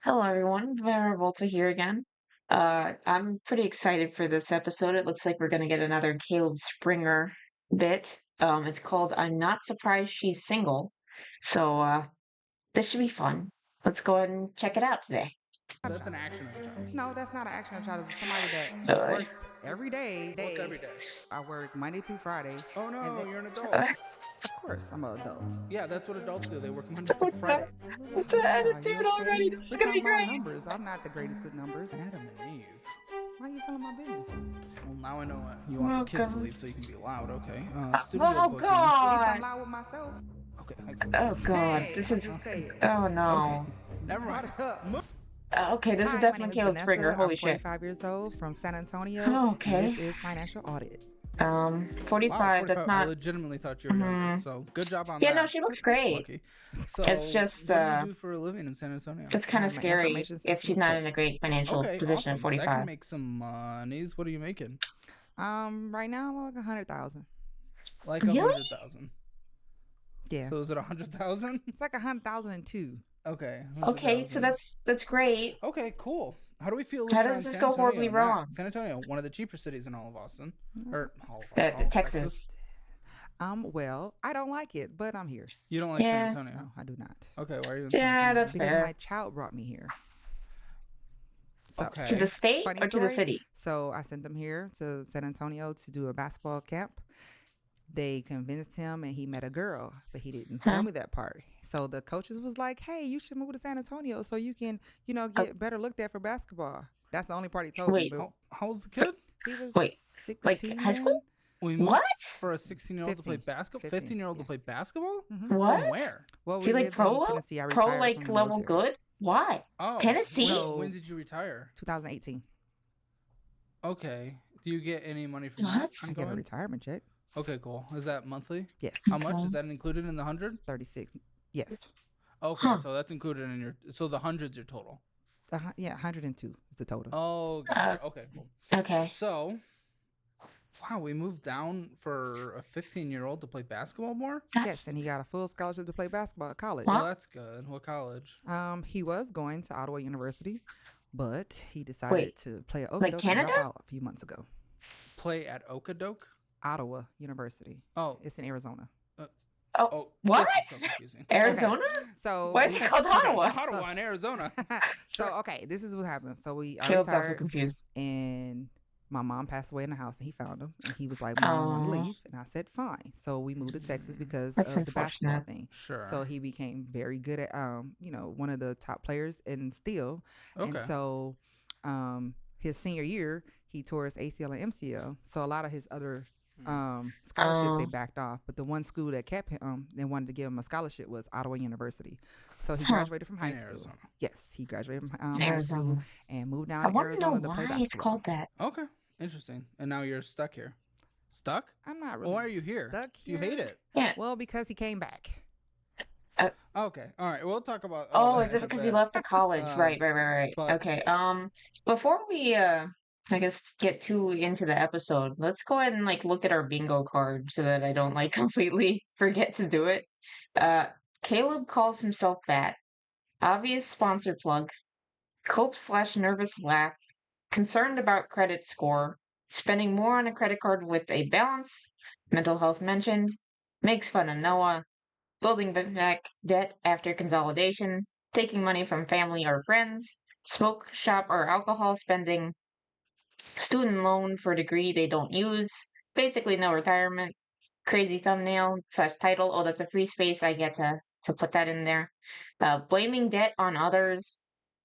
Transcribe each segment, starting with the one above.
Hello, everyone. Vera Volta here again. I'm pretty excited for this episode. It looks like we're going to get another Caleb Springer bit. It's called I'm Not Surprised She's Single. So, this should be fun. Let's go ahead and check it out today. That's an action of a child. No, that's not an action child. It's somebody that Uh, works every day. What's every day? I work Monday through Friday. Oh no, then, you're an adult. uh, of course, I'm an adult. Yeah, that's what adults do. They work Monday through what's that? Friday. What's the attitude already? This is We're going to be talking about great. numbers. I'm not the greatest with numbers. Adam and Eve. Why are you telling my business? Well, now I know you want Oh, the kids to God. leave so you can be loud. Okay. Studio Oh, booking. At least God. I'm loud with myself. Okay. Oh, God. Hey, This I is. just say it. Oh, no. Never mind. Brought it up. Okay, this is Hi, my definitely name is Caleb Vanessa. Springer. Holy I'm shit. 45 years old from San Antonio. Oh, okay. And this is Financial Audit. 45, Wow, that's 45. not. I legitimately thought you were younger. So good job on Yeah, that. no, she looks great. Lucky. So It's just, what do you do for a living in San Antonio? It's kind of I'm an scary information if she's system not tech. in a great financial Okay, position at awesome. That can 45. make some monies. What are you making? Right now, like 100,000. Like Really? 100,000. Yeah. So is it 100,000? It's like 100,002. Okay. Okay, so 100,000. that's great. Okay, cool. How do we feel? How living does around this San go Antonio horribly now? wrong? San Antonio, one of the cheaper cities in all of Austin, or all of Austin, all of Texas. Well, I don't like it, but I'm here. You don't like Yeah. San Antonio? No, I do not. Okay, why are you in Yeah, San Antonio? that's Because fair. my child brought me here. So, Okay. To the state funny or to the story. city? So I sent them here to San Antonio to do a basketball camp. They convinced him and he met a girl, but he didn't Huh? tell me that part. So the coaches was like, hey, you should move to San Antonio so you can, Oh, get better looked at for basketball. That's the only part he told me. wait, But How old's the so, kid? he was wait, like 16 high school? then. We moved What? for a 16-year-old to play 15. basketball. 15. 15-year-old to Yeah. play basketball? hmm From What? where? Well, Is we he like lived pro in low? Tennessee. I Pro retired like from the level military. good? Why? Oh, Tennessee? So- when did you retire? 2018. Okay. Do you get any money from What? that? I get a ongoing? retirement check. Okay, cool. Is that monthly? Yes. How much Okay. is that included in the 100? 36. Yes. Okay, Huh. so that's included in your. So the 100's your total. Yeah, 102 is the total. Oh, gotcha. Okay, cool. Okay. So, wow, we moved down for a 15-year-old to play basketball more? Yes, That's and he got a full scholarship to play basketball at college. Huh? Well, that's good. What college? He was going to Ottawa University, but he decided Wait, to play at like Okotoks and Canada? drop out a few months ago. Play at Okodoke? Ottawa University. Oh, It's in Arizona. oh, what? This is so confusing. Arizona? So Why is it called Ottawa? Ottawa in Arizona. So okay, this is what happened. So I Caleb's also retired, confused. and my mom passed away in the house, and he found him, and he was like, "Mom, I want to Oh, leave," and I said, "Fine." So we moved to Texas because that's of the basketball unfortunate. thing. Sure. So he became very good at, one of the top players in steel, and Okay. so, his senior year he tore his ACL and MCL. So a lot of his other scholarships they Oh, backed off, but the one school that kept him, they wanted to give him a scholarship was Ottawa University. So he huh. graduated from high In school. Arizona. Yes, he graduated from In high school Arizona. and moved I down to want to know Arizona to play why it's basketball. called that. Okay. Interesting. And now you're stuck here. Stuck? I'm not Well, really why are you here? stuck You here. hate it. Yeah. Well, because he came back. Okay. All right. We'll talk about all Oh, that is it in a because he bit. left the college? Right, right. But Okay. Before we I guess get too into the episode, let's go ahead and like look at our bingo card so that I don't like completely forget to do it. Uh, Caleb calls himself fat. Obvious sponsor plug. Cope/nervous laugh. Concerned about credit score. Spending more on a credit card with a balance. Mental health mentioned. Makes fun of Noah. Building back debt after consolidation, taking money from family or friends, smoke shop or alcohol spending, student loan for degree they don't use, basically no retirement, crazy thumbnail/title. Oh, that's a free space. I get to put that in there. Blaming debt on others.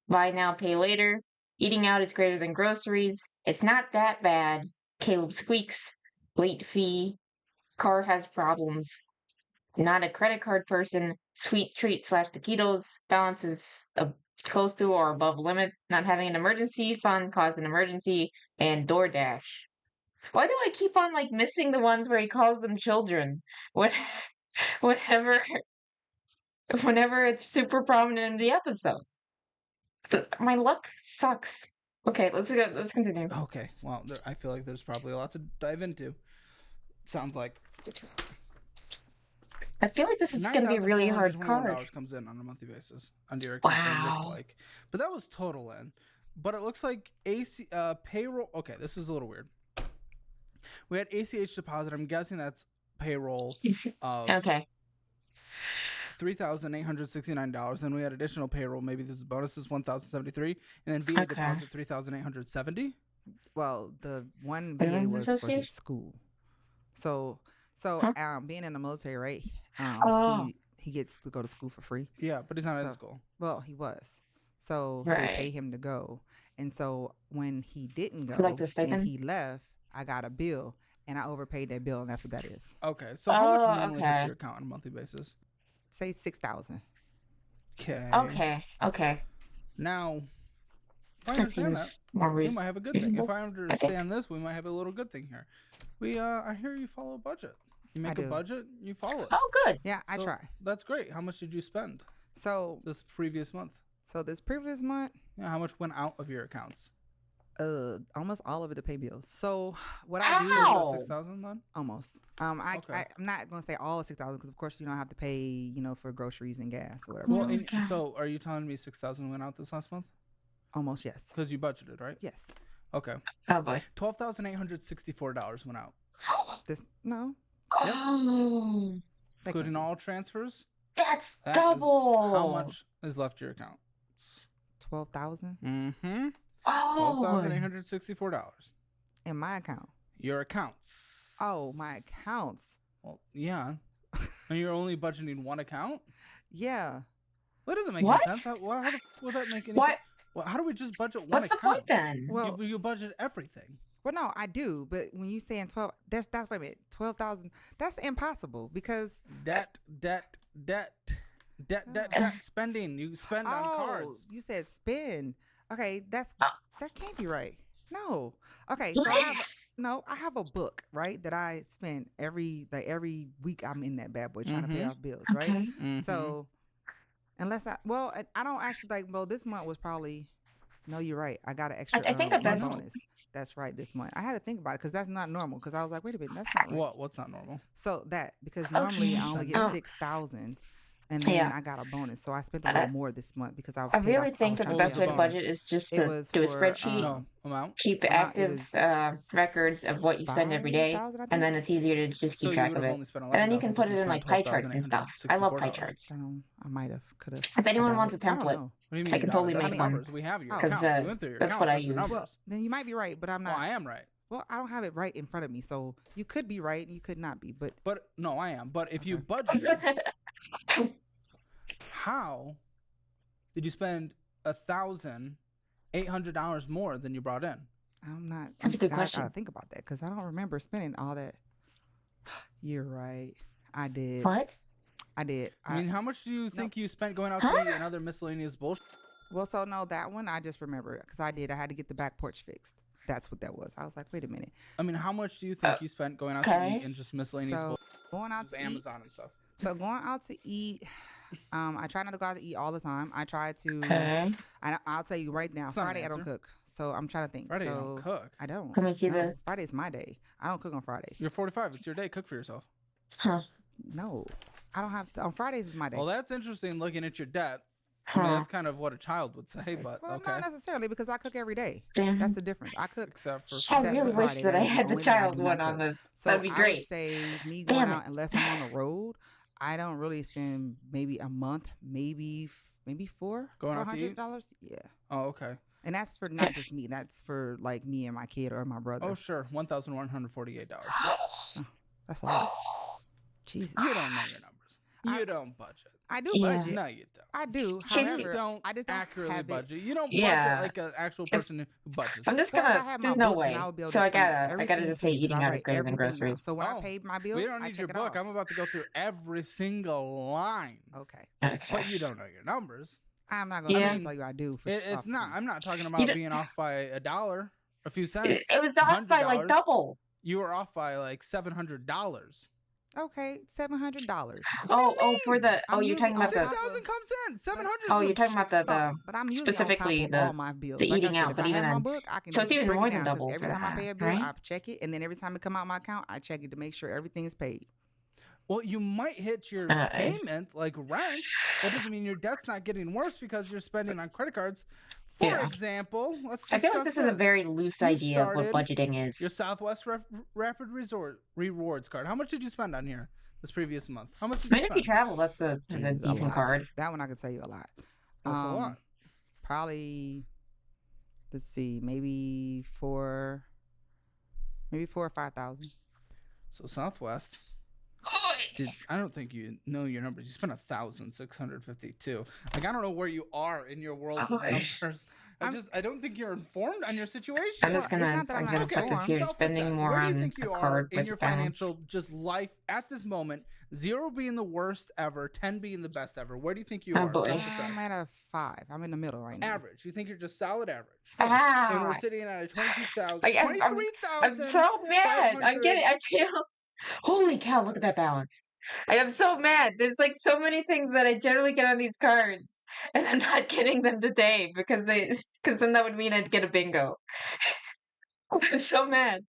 Buy now, pay later. Eating out is greater than groceries. It's not that bad. Caleb squeaks. Late fee. Car has problems. Not a credit card person. Sweet treat/taquitos. Balance is close to or above limit. Not having an emergency fund caused an emergency. And DoorDash. Why do I keep on like missing the ones where he calls them children? What, whenever, whenever it's super prominent in the episode. My luck sucks. Okay, let's go. Let's continue. okay. Well, I feel like there's probably a lot to dive into. Sounds like. I feel like this is going to be a really hard card. $9,421 comes in on a monthly basis under your account. It looked Wow. like, but that was total in. But it looks like payroll. Okay, this was a little weird. We had ACH deposit. I'm guessing that's payroll of Okay. $3,869. Then we had additional payroll. Maybe this is bonuses, $1,073, and then VA Okay. deposit $3,870. Well, the one Veterans VA was for his Association? school. So Huh? being in the military, right? Oh. He gets to go to school for free. Yeah, but he's not in So- school. Well, he was. So Right. they pay him to go. And so when he didn't go Like the and stipend? he left, I got a bill and I overpaid that bill, and that's what that is. Okay, so how much Oh, normally hits okay. your account on a monthly basis? Say 6,000. Okay. Okay. Now, if I That understand that, seems more we might have a good thing. reasonable. If I understand this, we might have a little good thing here. I hear you follow a budget. You make a do. budget, you follow it. Oh, good. Yeah, I So try. That's great. How much did you spend So this previous month? this previous month, Yeah, how much went out of your accounts? almost all of it to pay bills. So what I Ow! do So is Ow! that 6,000 then? almost. Okay. I'm not gonna say all of 6,000 because of course you don't have to pay, for groceries and gas or whatever. Well, So Well, Okay. so are you telling me 6,000 went out this last month? almost, yes. Because you budgeted, right? Yes. Okay. Oh, boy. $12,864 went out, No. Yep. Oh, that including can't be. all transfers. that's That is double. How much is left your account? 12,000 Mm-hmm. Oh, $12,864. in my account. Your accounts. Oh, my accounts. Well, yeah. And you're only budgeting one account? Yeah. That doesn't make What? any sense. How the f- will that make any what? sense? Well, how do we just budget one What's the account? point then? Well, You budget everything. well, no, I do. But when you saying 12, that's wait a minute, 12,000. That's impossible because Debt, spending. You spend on cards. you said spend. Okay, that can't be right. No. Okay, so What? I have a book, right, that I spend every week. I'm in that bad boy trying to pay Mhm. off bills, right? Okay. Mhm. So unless I don't actually this month was probably, no, you're right. I got an extra I think the one best- bonus. That's right, this month. I had to think about it because that's not normal. Because I was like, wait a minute, that's not right. What's not normal? So because normally I only get Oh. 6,000, and then Yeah. I got a bonus, so I spent a little more this month because I I really was think that trying the to best pay way to off bonus? budget is just It to was do a for, spreadsheet, No amount. keep amount, it active was records of what you spend every day, 5,000, I and then think. it's easier to just So keep you track would of have it. only spent And then you 11,000, can but put it in like pie charts and stuff. I love pie $12,864. charts. I might have, could have. If anyone wants a I don't template, know. What do you mean? I can totally That's make the one. numbers. We have your 'Cause, accounts. We went through your that's accounts. what I That's the use. numbers. Well, then you might be right, but I'm Well, not. I am right. Well, I don't have it right in front of me, so you could be right and you could not be. But But no, I am. But if you Okay. budgeted, how did you spend $1,800 more than you brought in? I'm not. That's a good I question. gotta think about that because I don't remember spending all that. You're right. I did. What? I did. I mean, how much do you think you spent going out to eat and other miscellaneous bullshit? Well, so no, that one I just remember because I did. I had to get the back porch fixed. That's what that was. I was like, wait a minute. I mean, how much do you think you spent going out to okay. eat and just miscellaneous So bullshit? going out Just to eat. Amazon and stuff. So going out to eat. I try not to go out to eat all the time. I try to. Okay. I'll tell you right now. That's not an Friday I don't answer. cook. So I'm trying to think. Friday, you so don't cook. I don't. Let me see No, the. Friday's my day. I don't cook on Fridays. You're 45. It's your day. Cook for yourself. Huh. No, I don't have to. On Fridays is my day. Well, that's interesting looking at your debt. I mean, Huh. that's kind of what a child would say, but Well, okay. not necessarily because I cook every day. Damn. That's the difference. I cook. Except for I except really for wish Friday, that I that is the had the only day I child do one not on cook. this. So That'd be I great. would say me Damn going it. out unless I'm on the road, I don't really spend maybe a month, maybe Going out to eat? $400. Yeah, Oh, okay. and that's for not just me. That's for like me and my kid or my brother. Oh, sure. $1,148. That's a lot. Jesus, You don't know your numbers. I- You don't budget. I do Yeah. budget. No, you don't. I do. Should You However, don't I just don't accurately have it. budget. You don't Yeah. budget like an actual person who budgets. I'm just Well, if I gonna. had my There's no book, way. then I would be able So to I spend gotta everything just say too, 'cause eating I out write is greater than everything down. groceries. So when I Oh, pay my bills, We don't I need check your it book. off. I'm about to go through every single line. Okay, Okay. But you don't know your numbers. I'm not gonna Yeah. tell you I do. For It's not. some. I'm not talking You about don't- being off by $1, a few cents. It was off by like $100. double. You were off by like $700. Okay, $700. Oh, for the. I'm Oh, you're talking usually about on the. top 6,000 comes in. 700. Oh, you're talking about the. But I'm usually specifically on top of all my bills. the Like I eating said, out, if but I even have my then- book, I can So it's just even break more it than down, 'cause double every for time I that, pay a bill, right? I check it, and then every time it come out my account, I check it to make sure everything is paid. Well, you might hit your payment, like rent. That doesn't mean your debt's not getting worse because you're spending on credit cards. For example, let's discuss I feel like this is a very loose idea of what budgeting is. Your Southwest Rapid Rewards card. How much did you spend on here this previous month? How much did you spend? If you travel, that's a decent card. That one I could tell you a lot. That's a lot. Probably, let's see, maybe 4 or 5,000. So Southwest. I don't think you know your numbers. You spent 1,652. Like, I don't know where you are in your world of numbers. I don't think you're informed on your situation. I'm just gonna put this here. Spending more on a card in your financial just life at this moment. 0 being the worst ever, 10 being the best ever. Where do you think you are? I'm at a 5. I'm in the middle right now. Average. You think you're just solid average? And we're sitting at a 23,000. I'm so mad. I feel. Holy cow! Look at that balance. I am so mad. There's like so many things that I generally get on these cards, and I'm not getting them today because then that would mean I'd get a bingo. I'm so mad.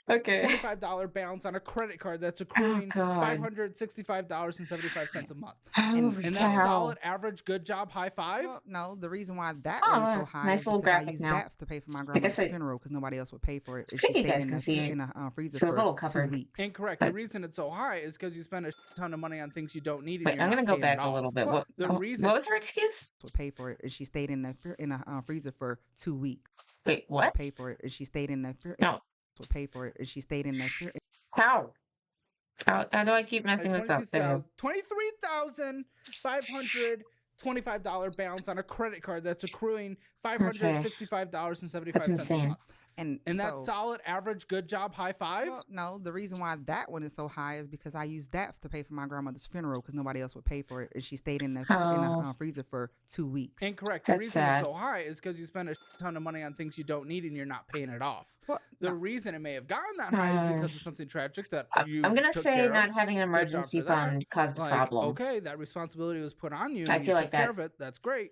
Okay. $25 balance on a credit card that's accruing $565.75 a month. And that's solid, average, good job, high five? Well, no, the reason why that one is so high is because I used that to pay for my grandma's funeral because nobody else would pay for it. She stayed in a freezer for 2 weeks. Incorrect. The reason it's so high is because you spend a ton of money on things you don't need. Wait, I'm going to go back a little bit. What was her excuse? Would pay for it, and she stayed in a freezer for 2 weeks. Wait, what? Pay for it, and she stayed in the would pay for it, and she stayed in the How do I keep messing this up? $23,525 balance on a credit card that's accruing $565.75 That's insane. a month. And that's solid, average, good job, high five? Well, no, the reason why that one is so high is because I used that to pay for my grandmother's funeral because nobody else would pay for it. And she stayed in the freezer for 2 weeks. Incorrect. The reason it's so high is because you spend a ton of money on things you don't need and you're not paying it off. Well, the reason it may have gotten that high is because of something tragic that you I'm going to say not having an emergency fund caused the problem. Okay, that responsibility was put on you. I feel like care of it. That's great.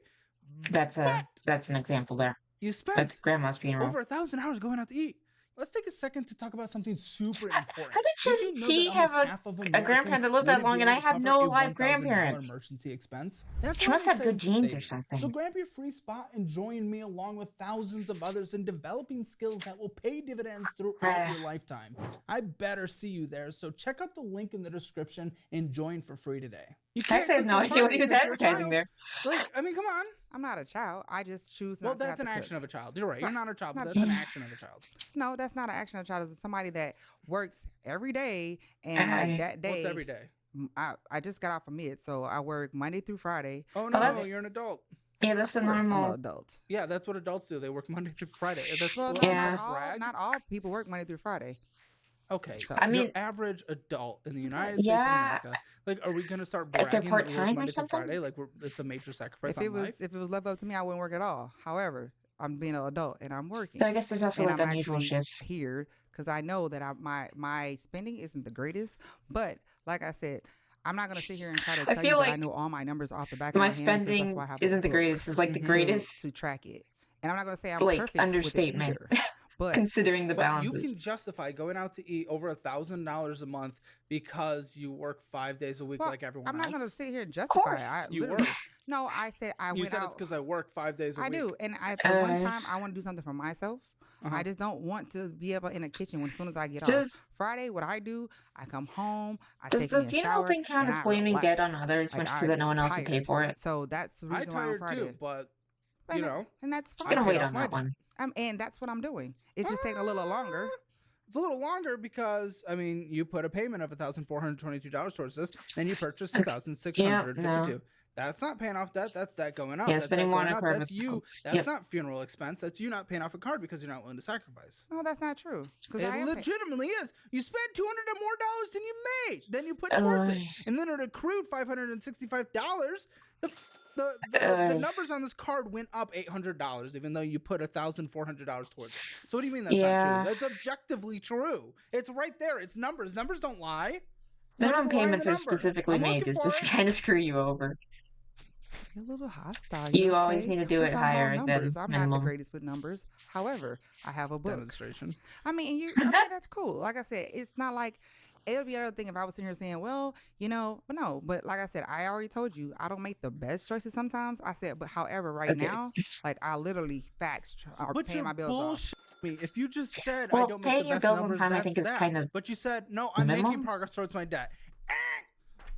That's an example there. You spent grandma's funeral. over 1,000 hours going out to eat. Let's take a second to talk about something super important. How did she have a grandparent that lived that long and I have no live grandparents? Emergency expense. She must have good genes or something. So grab your free spot and join me along with thousands of others in developing skills that will pay dividends throughout your lifetime. I better see you there. So check out the link in the description and join for free today. I have no idea what he was advertising there. Like, I mean, come on. I'm not a child. I just choose not to. Well, that's an action of a child. You're right. You're not a child, but that's an action of a child. No, that's not an action of a child. It's somebody that works every day and like that day. What's every day? I just got off of mid, so I work Monday through Friday. Oh no, you're an adult. Yeah, that's a normal adult. Yeah, that's what adults do. They work Monday through Friday. That's not all people work Monday through Friday. Okay, so I mean, your average adult in the United States of America, like, are we gonna start bragging if they're part-time Monday or something? Friday? Like, it's a major sacrifice. If it was left up to me, I wouldn't work at all. However, I'm being an adult and I'm working. So I guess there's also like unusual shifts here because I know that my spending isn't the greatest. But like I said, I'm not gonna sit here and try to tell you that I know all my numbers off the back of my hand. My spending isn't the greatest. It's like the greatest to track it. And I'm not gonna say I'm like perfect understatement. With it either. But considering the balances, you can justify going out to eat over $1,000 a month because you work 5 days a week like everyone else. I'm not going to sit here and justify it. You work. No, I said I went out. You said it's because I work 5 days a week. I do, and at one time I want to do something for myself. I just don't want to be able in the kitchen as soon as I get off. Friday, what I do, I come home, I take me a shower. Does the funeral thing count as blaming debt on others, much so that no one else would pay for it? So that's the reason why I'm Friday. Too, but you know, and that's fine. I'm gonna wait on that one. And that's what I'm doing. It's just taking a little longer. It's a little longer because, I mean, you put a payment of $1,422 towards this, then you purchased $1,652. That's not paying off debt. That's that going up. Yeah, that's spending more on a card. That's you. That's not funeral expense. That's you not paying off a card because you're not willing to sacrifice. No, that's not true. It legitimately is. You spent $200 more than you made. Then you put towards it, and then it accrued $565. The numbers on this card went up $800, even though you put $1,400 towards it. So what do you mean that's not true? That's objectively true. It's right there. It's numbers. Numbers don't lie. Minimum payments are specifically made to just kind of screw you over. You're a little hostile. You always need to do it higher than I'm minimum. not the greatest with numbers. However, I have a book. Demonstration. I mean, that's cool. Like I said, it's not like it'll be another thing if I was sitting here saying, well, but no. But like I said, I already told you, I don't make the best choices sometimes. I said, but however, right now, like I literally are paying my bills bullshit off. Me. If you just said I Well, don't make paying the your best bills on numbers, time, I that's think, is that. kind of But you said, no, I'm making minimum. progress towards my debt.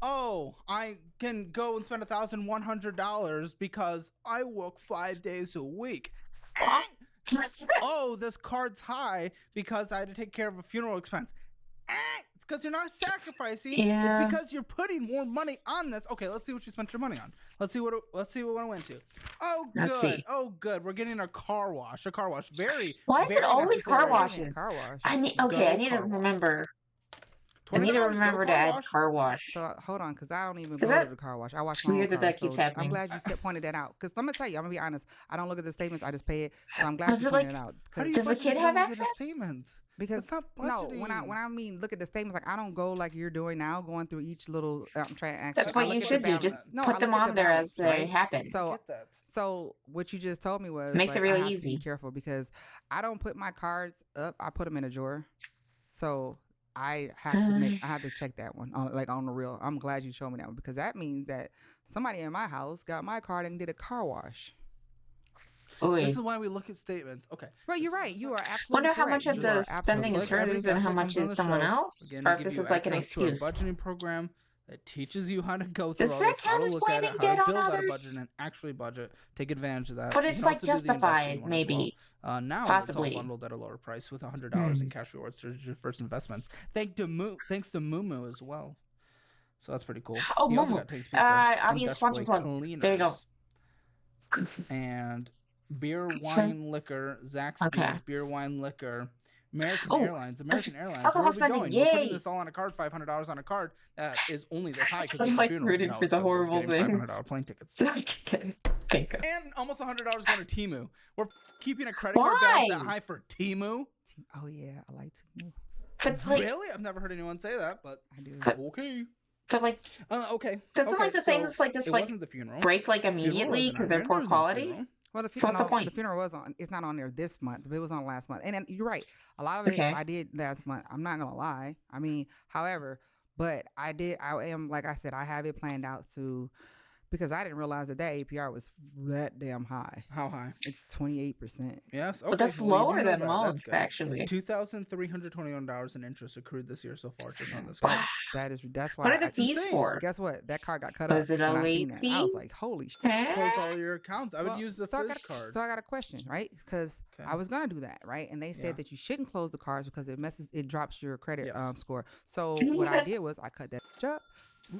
Oh, I can go and spend $1,100 because I work 5 days a week. Oh, this card's high because I had to take care of a funeral expense. It's because you're not sacrificing. Yeah. It's because you're putting more money on this. Okay, let's see what you spent your money on. Let's see what I went to. Oh, good. Let's see. Oh, good. We're getting a car wash. Very. Why is very it always necessary. car washes? Car wash. I need to remember. I need to remember to add car wash. So hold on, because I don't even go to the car wash. I wash my own car. That keeps happening. I'm glad you pointed that out. Because I'm gonna tell you, I'm gonna be honest. I don't look at the statements. I just pay it. So I'm glad you pointed it out. Does the kid have access? Because no, when I mean look at the statements, like I don't go like you're doing now, going through each little. I'm trying to actually. That's what you should do. Just put them on there as they happen. So what you just told me was makes it really easy. Be careful because I don't put my cards up. I put them in a drawer. So I have to check that one on the real. I'm glad you showed me that one because that means that somebody in my house got my card and did a car wash. This is why we look at statements. Okay. Right, you're right. You are absolutely Wonder how correct. much of the spending is hers and how much is someone else, or if this is like an excuse. A budgeting program that teaches you how to go through all this, how to look at it, how to build out a budget and actually budget. Take advantage of that. But it's like justified, maybe. Now possibly. it's all bundled at a lower price with $100 in cash rewards to your first investments. Thanks to Mumu as well. So that's pretty cool. Oh, Mumu. Obvious sponsor plug. There you go. And beer, wine, liquor, Zaxby's, beer, wine, liquor, American Airlines. Where are we going? We're putting this all on a card, $500 on a card. That is only this high because it's a funeral. Rooting for the horrible thing. $500 plane tickets. And almost $100 going to Temu. We're keeping a credit card balance that high for Temu. Oh yeah, I like Temu. Really? I've never heard anyone say that, but I do. Okay. But okay. Doesn't like the things like this like break like immediately because they're poor quality? Well, the funeral was on. It's not on there this month, but it was on last month. And you're right. A lot of it I did last month. I'm not gonna lie. I mean, however, but I am like I said, I have it planned out to. Because I didn't realize that APR was that damn high. How high? It's 28%. Yes, okay. But that's lower than most, actually. $2,321 in interest accrued this year so far, just on this card. That's why. What are the fees for? Guess what? That card got cut off. Was it a late fee? I was like, holy shit! Close all your accounts. I would use the Fizz card. So I got a question, right? Because I was gonna do that, right? And they said that you shouldn't close the cards because it drops your credit score. So what I did was I cut that up.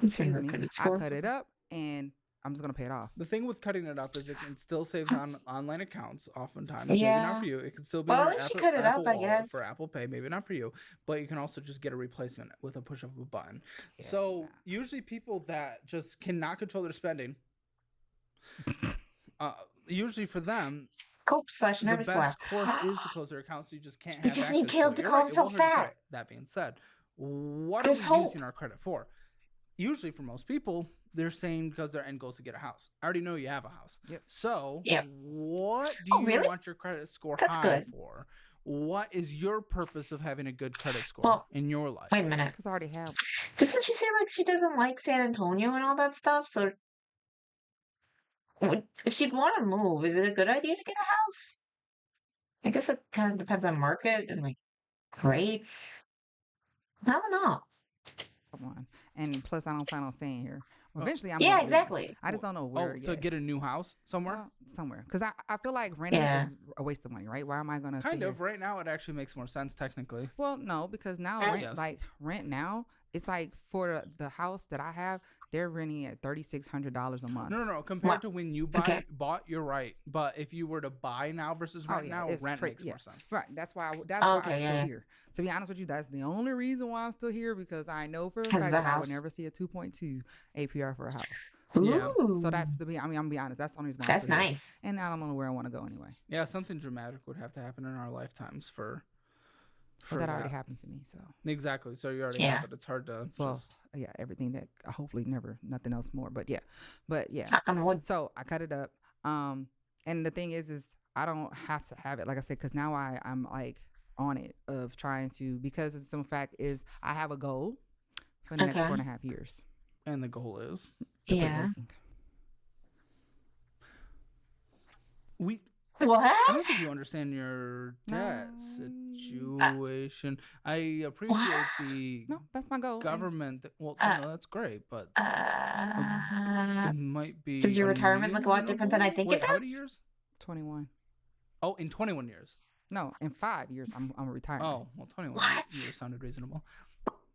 Excuse me. I cut it up and I'm just gonna pay it off. The thing with cutting it up is it can still save on online accounts. Oftentimes, maybe not for you. It can still be Apple Wallet for Apple Pay. Maybe not for you, but you can also just get a replacement with a push of a button. Yeah, so usually people that just cannot control their spending, usually for them, /nervous the best course is to close their account, so you just can't have access. You just need Caleb to call himself fat. That being said, what are we using our credit for? Usually for most people, they're saying because their end goal is to get a house. I already know you have a house. Yep. So what do you want your credit score high for? What is your purpose of having a good credit score in your life? Wait a minute. Because I already have. Doesn't she say like she doesn't like San Antonio and all that stuff? So if she'd want to move, is it a good idea to get a house? I guess it kind of depends on market and like rates. I don't know. Come on. And plus, I don't plan on staying here. Eventually, I'm exactly. I just don't know where. To get a new house somewhere? Somewhere. Because I feel like renting is a waste of money, right? Why am I going to Kind of. Right now, it actually makes more sense, technically. Well, no, because now, rent now, it's like for the house that I have, they're renting at $3,600 a month. No. Compared to when you bought, you're right. But if you were to buy now versus rent now, rent makes more sense. Right. That's why I'm still here. To be honest with you, that's the only reason why I'm still here, because I know for a fact that I would never see a 2.2 APR for a house. Yeah. So that's I'm gonna be honest. That's the only reason. That's nice. Here. And I don't know where I want to go anyway. Yeah, something dramatic would have to happen in our lifetimes for that already happened to me. So exactly. So you already have it. It's hard to everything that hopefully nothing else more. But yeah. So I cut it up. And the thing is I don't have to have it, like I said, because now I'm like on it of trying to, because the simple fact is I have a goal for the next 4.5 years. And the goal is to quit working. What? I don't think you understand your debt situation. I appreciate the that's my goal. Government. That's great, but it might be. Does your retirement look a lot different than I think it does? How many years? 21. Oh, in 21 years. No, in 5 years, I'm retiring. Oh, well, 21 years sounded reasonable.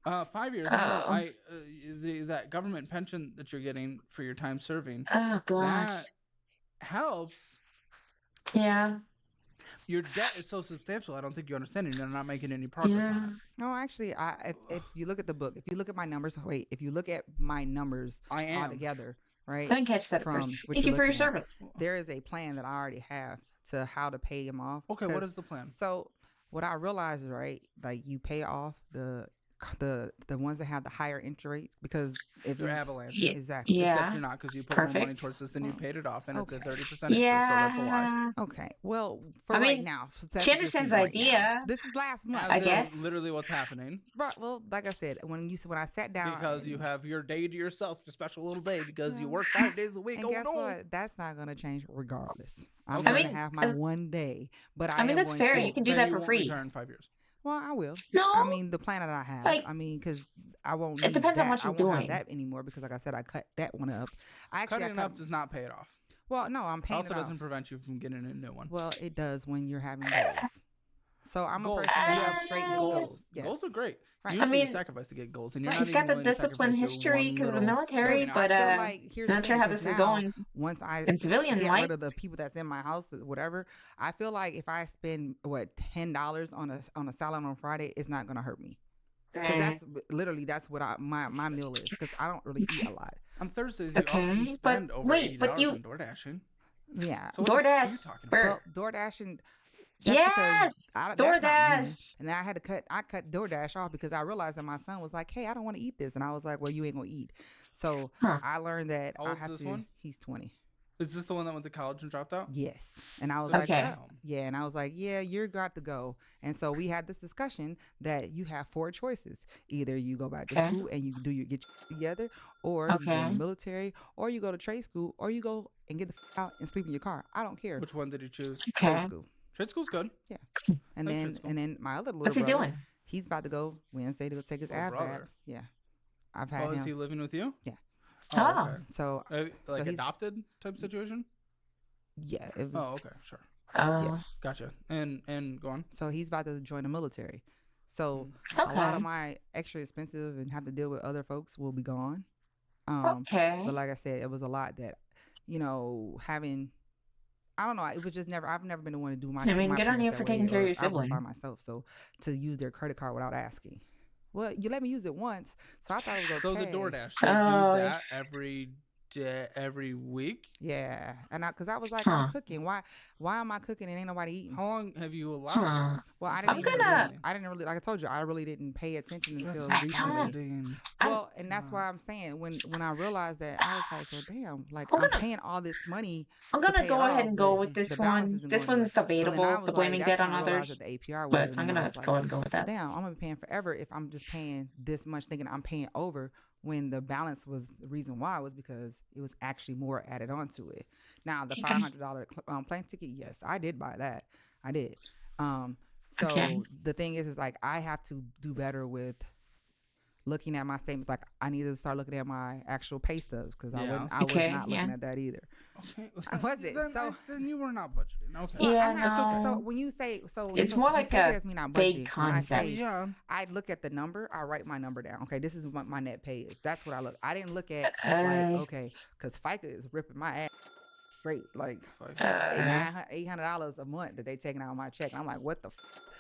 5 years. That government pension that you're getting for your time serving. Oh God. That helps. Yeah. Your debt is so substantial. I don't think you understand it. You're not making any progress on it. No, actually, if you look at the book, if you look at my numbers, if you look at my numbers all together, right? I didn't catch that first. Thank you for your service. There is a plan that I already have to how to pay them off. Okay, what is the plan? So what I realized is, right, like you pay off the ones that have the higher interest rates, because if you're avalanche, exactly. Yeah. Except you're not, because you put more money towards this than you paid it off, and it's a 30% interest, so that's a lie. Okay, well, right now, she understands the idea. This is last month, I guess. Literally, what's happening? Right. Well, like I said, when I sat down, because you have your day to yourself, your special little day, because you work 5 days a week. And guess what? That's not going to change regardless. I'm going to have my one day, but that's fair. You can do that for free. Retire in 5 years. Well, I will. No. I mean, the plan that I have. Because I won't. It depends on what she's doing. Have that anymore, because, like I said, I cut that one up. Cutting it up does not pay it off. Well, no, I'm paying it off. Also doesn't prevent you from getting a new one. Well, it does when you're having goals. So I'm a person that have straight goals. Yes. Goals are great. Right. Usually you sacrifice to get goals, and you're not she's got the discipline history because of the military, but not sure how this is going. Once I in civilian get life, rid of the people that's in my house, whatever, I feel like if I spend $10 on a salad on Friday, it's not gonna hurt me. Because that's what my meal is. Because I don't really eat a lot. On Thursdays, you often spend over $80 on DoorDashing. Yeah, so what are you talking about? Well, DoorDashing. Yes, DoorDash. And I cut DoorDash off because I realized that my son was like, "Hey, I don't want to eat this," and I was like, "Well, you ain't gonna eat." So I learned that I have to. One? He's 20. Is this the one that went to college and dropped out? Yes. And I was like, yeah. And I was like, yeah, you're got to go. And so we had this discussion that you have 4 choices. Either you go back to school and you get your together, or you go in the military, or you go to trade school, or you go and get the out and sleep in your car. I don't care. Which one did you choose? Trade school. Trade school's good. Yeah. And then my other little What's brother, he doing? He's about to go Wednesday to go take his ab back. Yeah. I've had him. Is he living with you? Yeah. Oh. Okay. So like adopted type situation? Yeah. It was, okay, sure. Yeah. Gotcha. And go on. So he's about to join the military. So a lot of my extra expensive and have to deal with other folks will be gone. But like I said, it was a lot that, having. I don't know. It was just never. I've never been the one to do my. I mean, good on you for taking care of your sibling by myself. So to use their credit card without asking. Well, you let me use it once, so I thought it was okay. So the DoorDash, they do that every week. Yeah, and because I was like, I'm cooking. Why am I cooking and ain't nobody eating? How long have you allowed? Well, I didn't really, like I told you, I really didn't pay attention until recently. Well, and that's why I'm saying when I realized that, I was like, well, damn, like I'm paying all this money. I'm gonna go ahead and go with this one. This one's debatable, the blaming debt on others. But I'm gonna go ahead and go with that. Damn, I'm gonna be paying forever if I'm just paying this much, thinking I'm paying over. When the balance was the reason why was because it was actually more added onto it. Now the $500 plane ticket, yes, I did buy that. I did. So the thing is like I have to do better with looking at my statements. Like I need to start looking at my actual pay stubs because I was not looking at that either. Okay. Was it? Then you were not budgeting. Okay. Well, yeah. So when you say it's more like a vague concept. I look at the number. I write my number down. Okay, this is what my net pay is. That's what I look. I didn't look at because FICA is ripping my ass straight, like $800 a month that they taking out of my check. And I'm like, what the?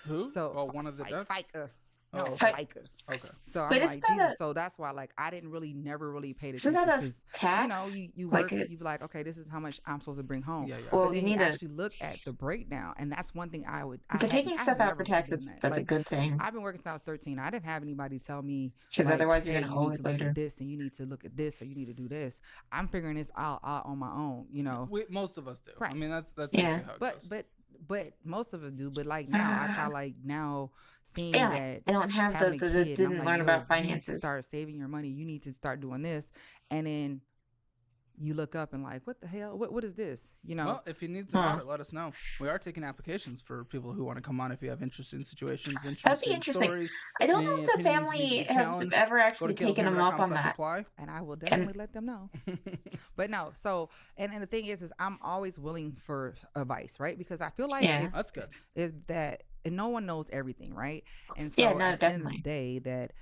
Who? So one of the debts? FICA. No, FICA. Okay. So I'm like, Jesus. So that's why, like, I didn't never really pay attention. Isn't that a tax? You work, you be like, okay, this is how much I'm supposed to bring home. Yeah. Well, but you need to actually look at the breakdown, and that's one thing I would. Taking stuff out for taxes, that's a good thing. I've been working since I was 13. I didn't have anybody tell me because otherwise you're gonna owe it later. Look at this, and you need to look at this, or you need to do this. I'm figuring this out on my own. Most of us do. Right. I mean, that's yeah. How it goes. but most of us do. But like now, I try like now seeing Damn that it. I don't have having a the kid, and I'm didn't like, learn about you need to finances. start saving your money. You need to start doing this, and then you look up and like, what the hell? What is this? You know? Well, if you need some audit, let us know. We are taking applications for people who want to come on. If you have interesting situations, That'd be interesting interesting. stories, I don't know any if the opinions need to family be has challenged, ever go actually to taken them up on that. calebhammer.com/apply. And I will definitely let them know. But no, so and the thing is I'm always willing for advice, right? Because I feel like if That's good. is that and no one knows everything, right? And so Yeah, no, at the end of definitely. the day, that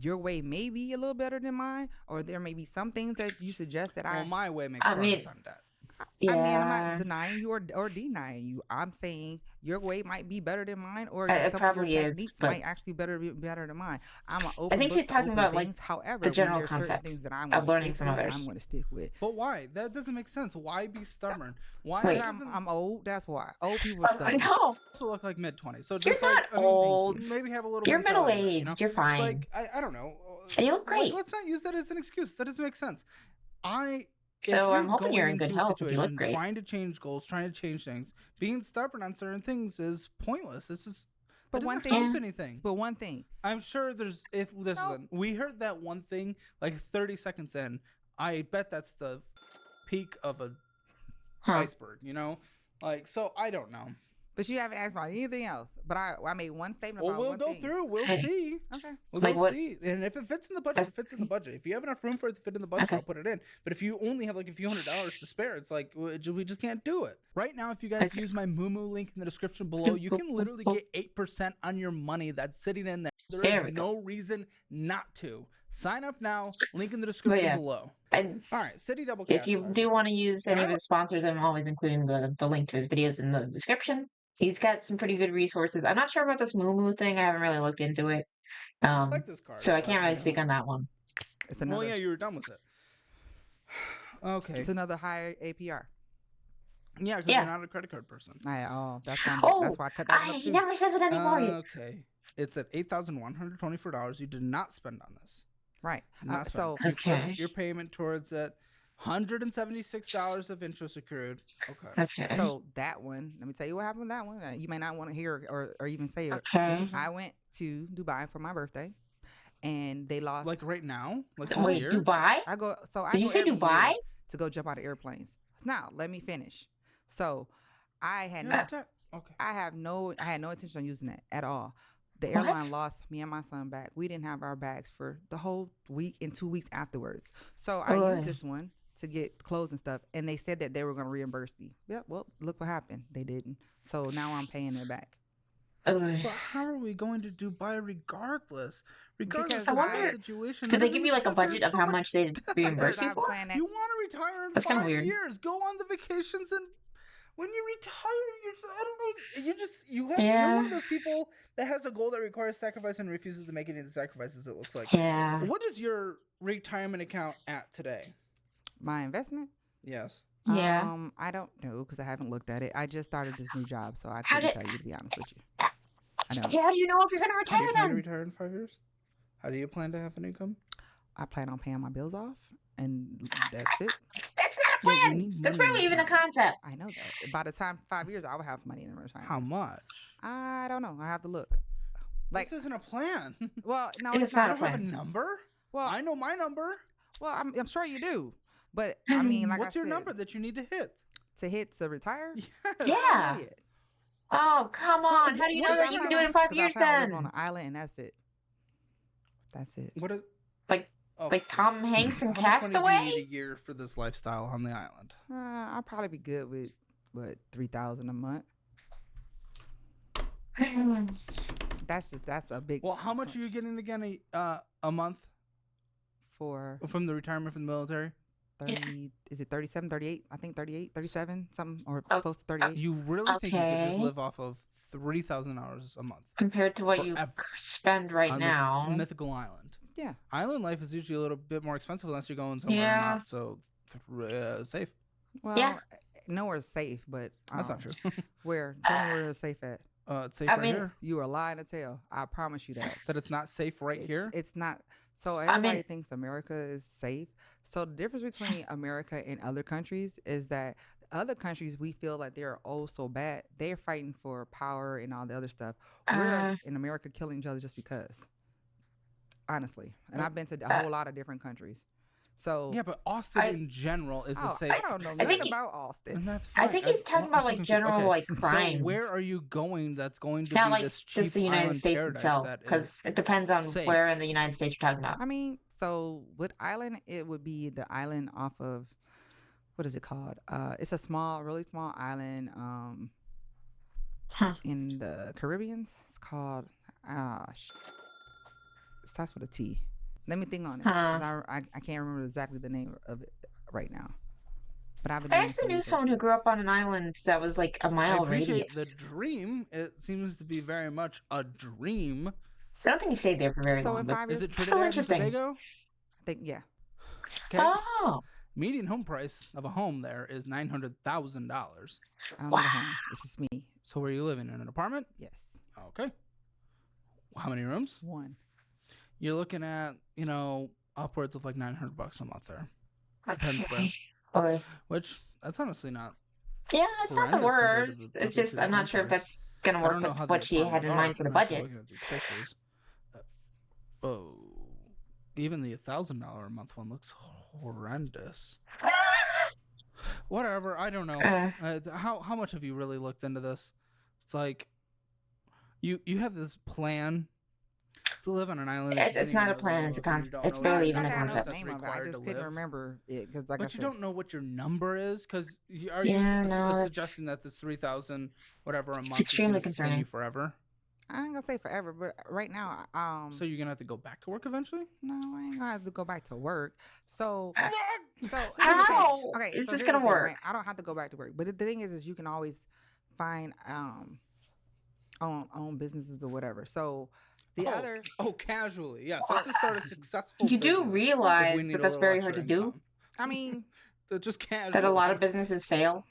your way may be a little better than mine, or there may be some things that you suggest that Well, my way makes I progress mean, on that. I mean, I'm yeah, not denying you or denying you. I'm saying your way might be better than mine, or it some of your probably is, techniques but might actually be better than mine. I'm an I open think book she's to talking open about like things. However, the when general there's certain concept things that I'm going of to learning stick from with, others. I'm going to stick with. But why? That doesn't make sense. Why be stubborn? Why? Wait. I'm old. That's why. Old people are I stubborn. know. Also look like mid-20s. So You're just not like, I mean, old. maybe have a little You're mentality middle there, you know? aged. You're It's fine. like, I don't know. And you look Like, great. let's not use that as an excuse. That doesn't make sense. If So I'm you're hoping you're going in good into a health if you look situation great. trying to change goals, trying to change things, being stubborn on certain things is pointless. This is But it one doesn't thing, help anything. but one thing, I'm sure there's listen, we heard that one thing like 30 seconds in. I bet that's the peak of a iceberg, you know? Like, so I don't know. but you haven't asked about anything else. But I made one statement Well, about we'll one go thing. through. We'll see. Okay. We'll Like go what? see. And if it fits in the budget, it fits in the budget. If you have enough room for it to fit in the budget, Okay. I'll put it in. But if you only have like a few $100s to spare, it's like we just can't do it. Right now, if you guys Okay. use my Moo link in the description below, you can literally get 8% on your money that's sitting in there. There is no reason not to. Sign up now. Link in the description below. All right, City Double Cash. If you do want to use any of his sponsors, I'm always including the link to his videos in the description. He's got some pretty good resources. I'm not sure about this Moo I haven't really looked into it. I like this card. So I can't really speak on that one. It's another. Well, yeah, you were done with it. Okay. It's another higher APR. Yeah, because you're not a credit card person. That's why I cut that one up He too. never says it anymore. Okay. It's at $8,124. You did not spend on this. Right. So you put your payment towards it. $176 of interest accrued. Okay. So that one, let me tell you what happened with that one. You may not want to hear or even say it. Okay. I went to Dubai for my birthday, and they lost. Like right now? Like this Wait, year? Dubai? Did you say Dubai? To go jump out of airplanes. Now let me finish. So I had I had no intention on using that at all. The airline lost me and my son back. We didn't have our bags for the whole week and 2 weeks afterwards. So I used this one to get clothes and stuff, and they said that they were going to reimburse me. Yep. Well, look what happened. They didn't. So now I'm paying it back. But how are we going to Dubai regardless? Regardless I of wonder, the situation. did they give you like a budget of how much they reimburse you for? You want to retire in That's 5 years. Go on the vacations, and when you retire, I don't know. You're one of those people that has a goal that requires sacrifice and refuses to make any of the sacrifices, it looks like. Yeah. What is your retirement account at today? My investment? Yes. Yeah. I don't know because I haven't looked at it. I just started this new job, so I couldn't tell you, to be honest with you. How do you know if you're going to retire then? Do you plan to retire in 5 years? How do you plan to have an income? I plan on paying my bills off, and that's it. That's not a plan. That's barely even a concept. I know that. By the time 5 years, I will have money in retirement. How much? I don't know. I have to look. This isn't a plan. Well, no, it's not a plan. Have a number? Well, I know my number. Well, I'm sure you do. But I mean, like what's your number that you need to hit? To retire? Yes. Yeah. Oh, come on. How do you know that you can do it in 5 years then? I live on an island and that's it. That's it. What is like Tom Hanks and How much money do Castaway? you need a year for this lifestyle on the island? I'll probably be good with $3,000 a month. That's a big. Well, how much are you getting again a month from the retirement from the military? 30, is it 37, 38? I think 38, 37, something, or close to 38. You really think you could just live off of $3,000 a month compared to what you spend right on now? This mythical island. Yeah, island life is usually a little bit more expensive unless you're going somewhere not so safe. Well, nowhere's safe, but that's not true. Tell me where it's safe at. It's safe here. You are lying to tell. I promise you that. That it's not safe here? It's not. So everybody thinks America is safe. So the difference between America and other countries is that other countries, we feel like they're so bad. They're fighting for power and all the other stuff. We're in America killing each other just because. Honestly, and I've been to a whole lot of different countries. So yeah, but Austin in general is a safe. I don't know nothing about Austin. And that's fine. I think he's talking about like general like crime. So where are you going? That's going to not be like this cheap just the United States itself, because it depends on where in the United States you're talking about. I mean, so with island, it would be the island off of what is it called? It's a really small island in the Caribbean. It's called it starts with a T. Let me think on it. I can't remember exactly the name of it right now. But I actually knew someone who grew up on an island that was like a mile radius. The dream. It seems to be very much a dream. I don't think he stayed there for very long. But is it Trinidad and Tobago? I think yeah. Okay. Oh. Median home price of a home there is $900,000. I don't live at home. It's just me. So where are you living? In an apartment? Yes. Okay. How many rooms? 1. You're looking at, upwards of like $900 a month there. Okay. Which that's honestly not. Yeah, it's not the worst. It's just I'm not sure if that's gonna work with what she had in mind for the budget. Looking at these pictures. Even the $1,000 a month one looks horrendous. Whatever, I don't know. How much have you really looked into this? It's like you have this plan to live on an island. It's not a plan. It's a concept. It's barely even a concept. I just couldn't remember it because, like, but you don't know what your number is, because are you suggesting that this $3,000 whatever a month is extremely concerning you forever? I ain't gonna say forever, but right now, So you're gonna have to go back to work eventually? No, I ain't gonna have to go back to work. So how? Okay, is this gonna work? Right? I don't have to go back to work, but the thing is you can always find own businesses or whatever. So casually, yes. Let's just start a successful. You do realize that that's very hard to do. I mean, just casually. That a lot of businesses fail.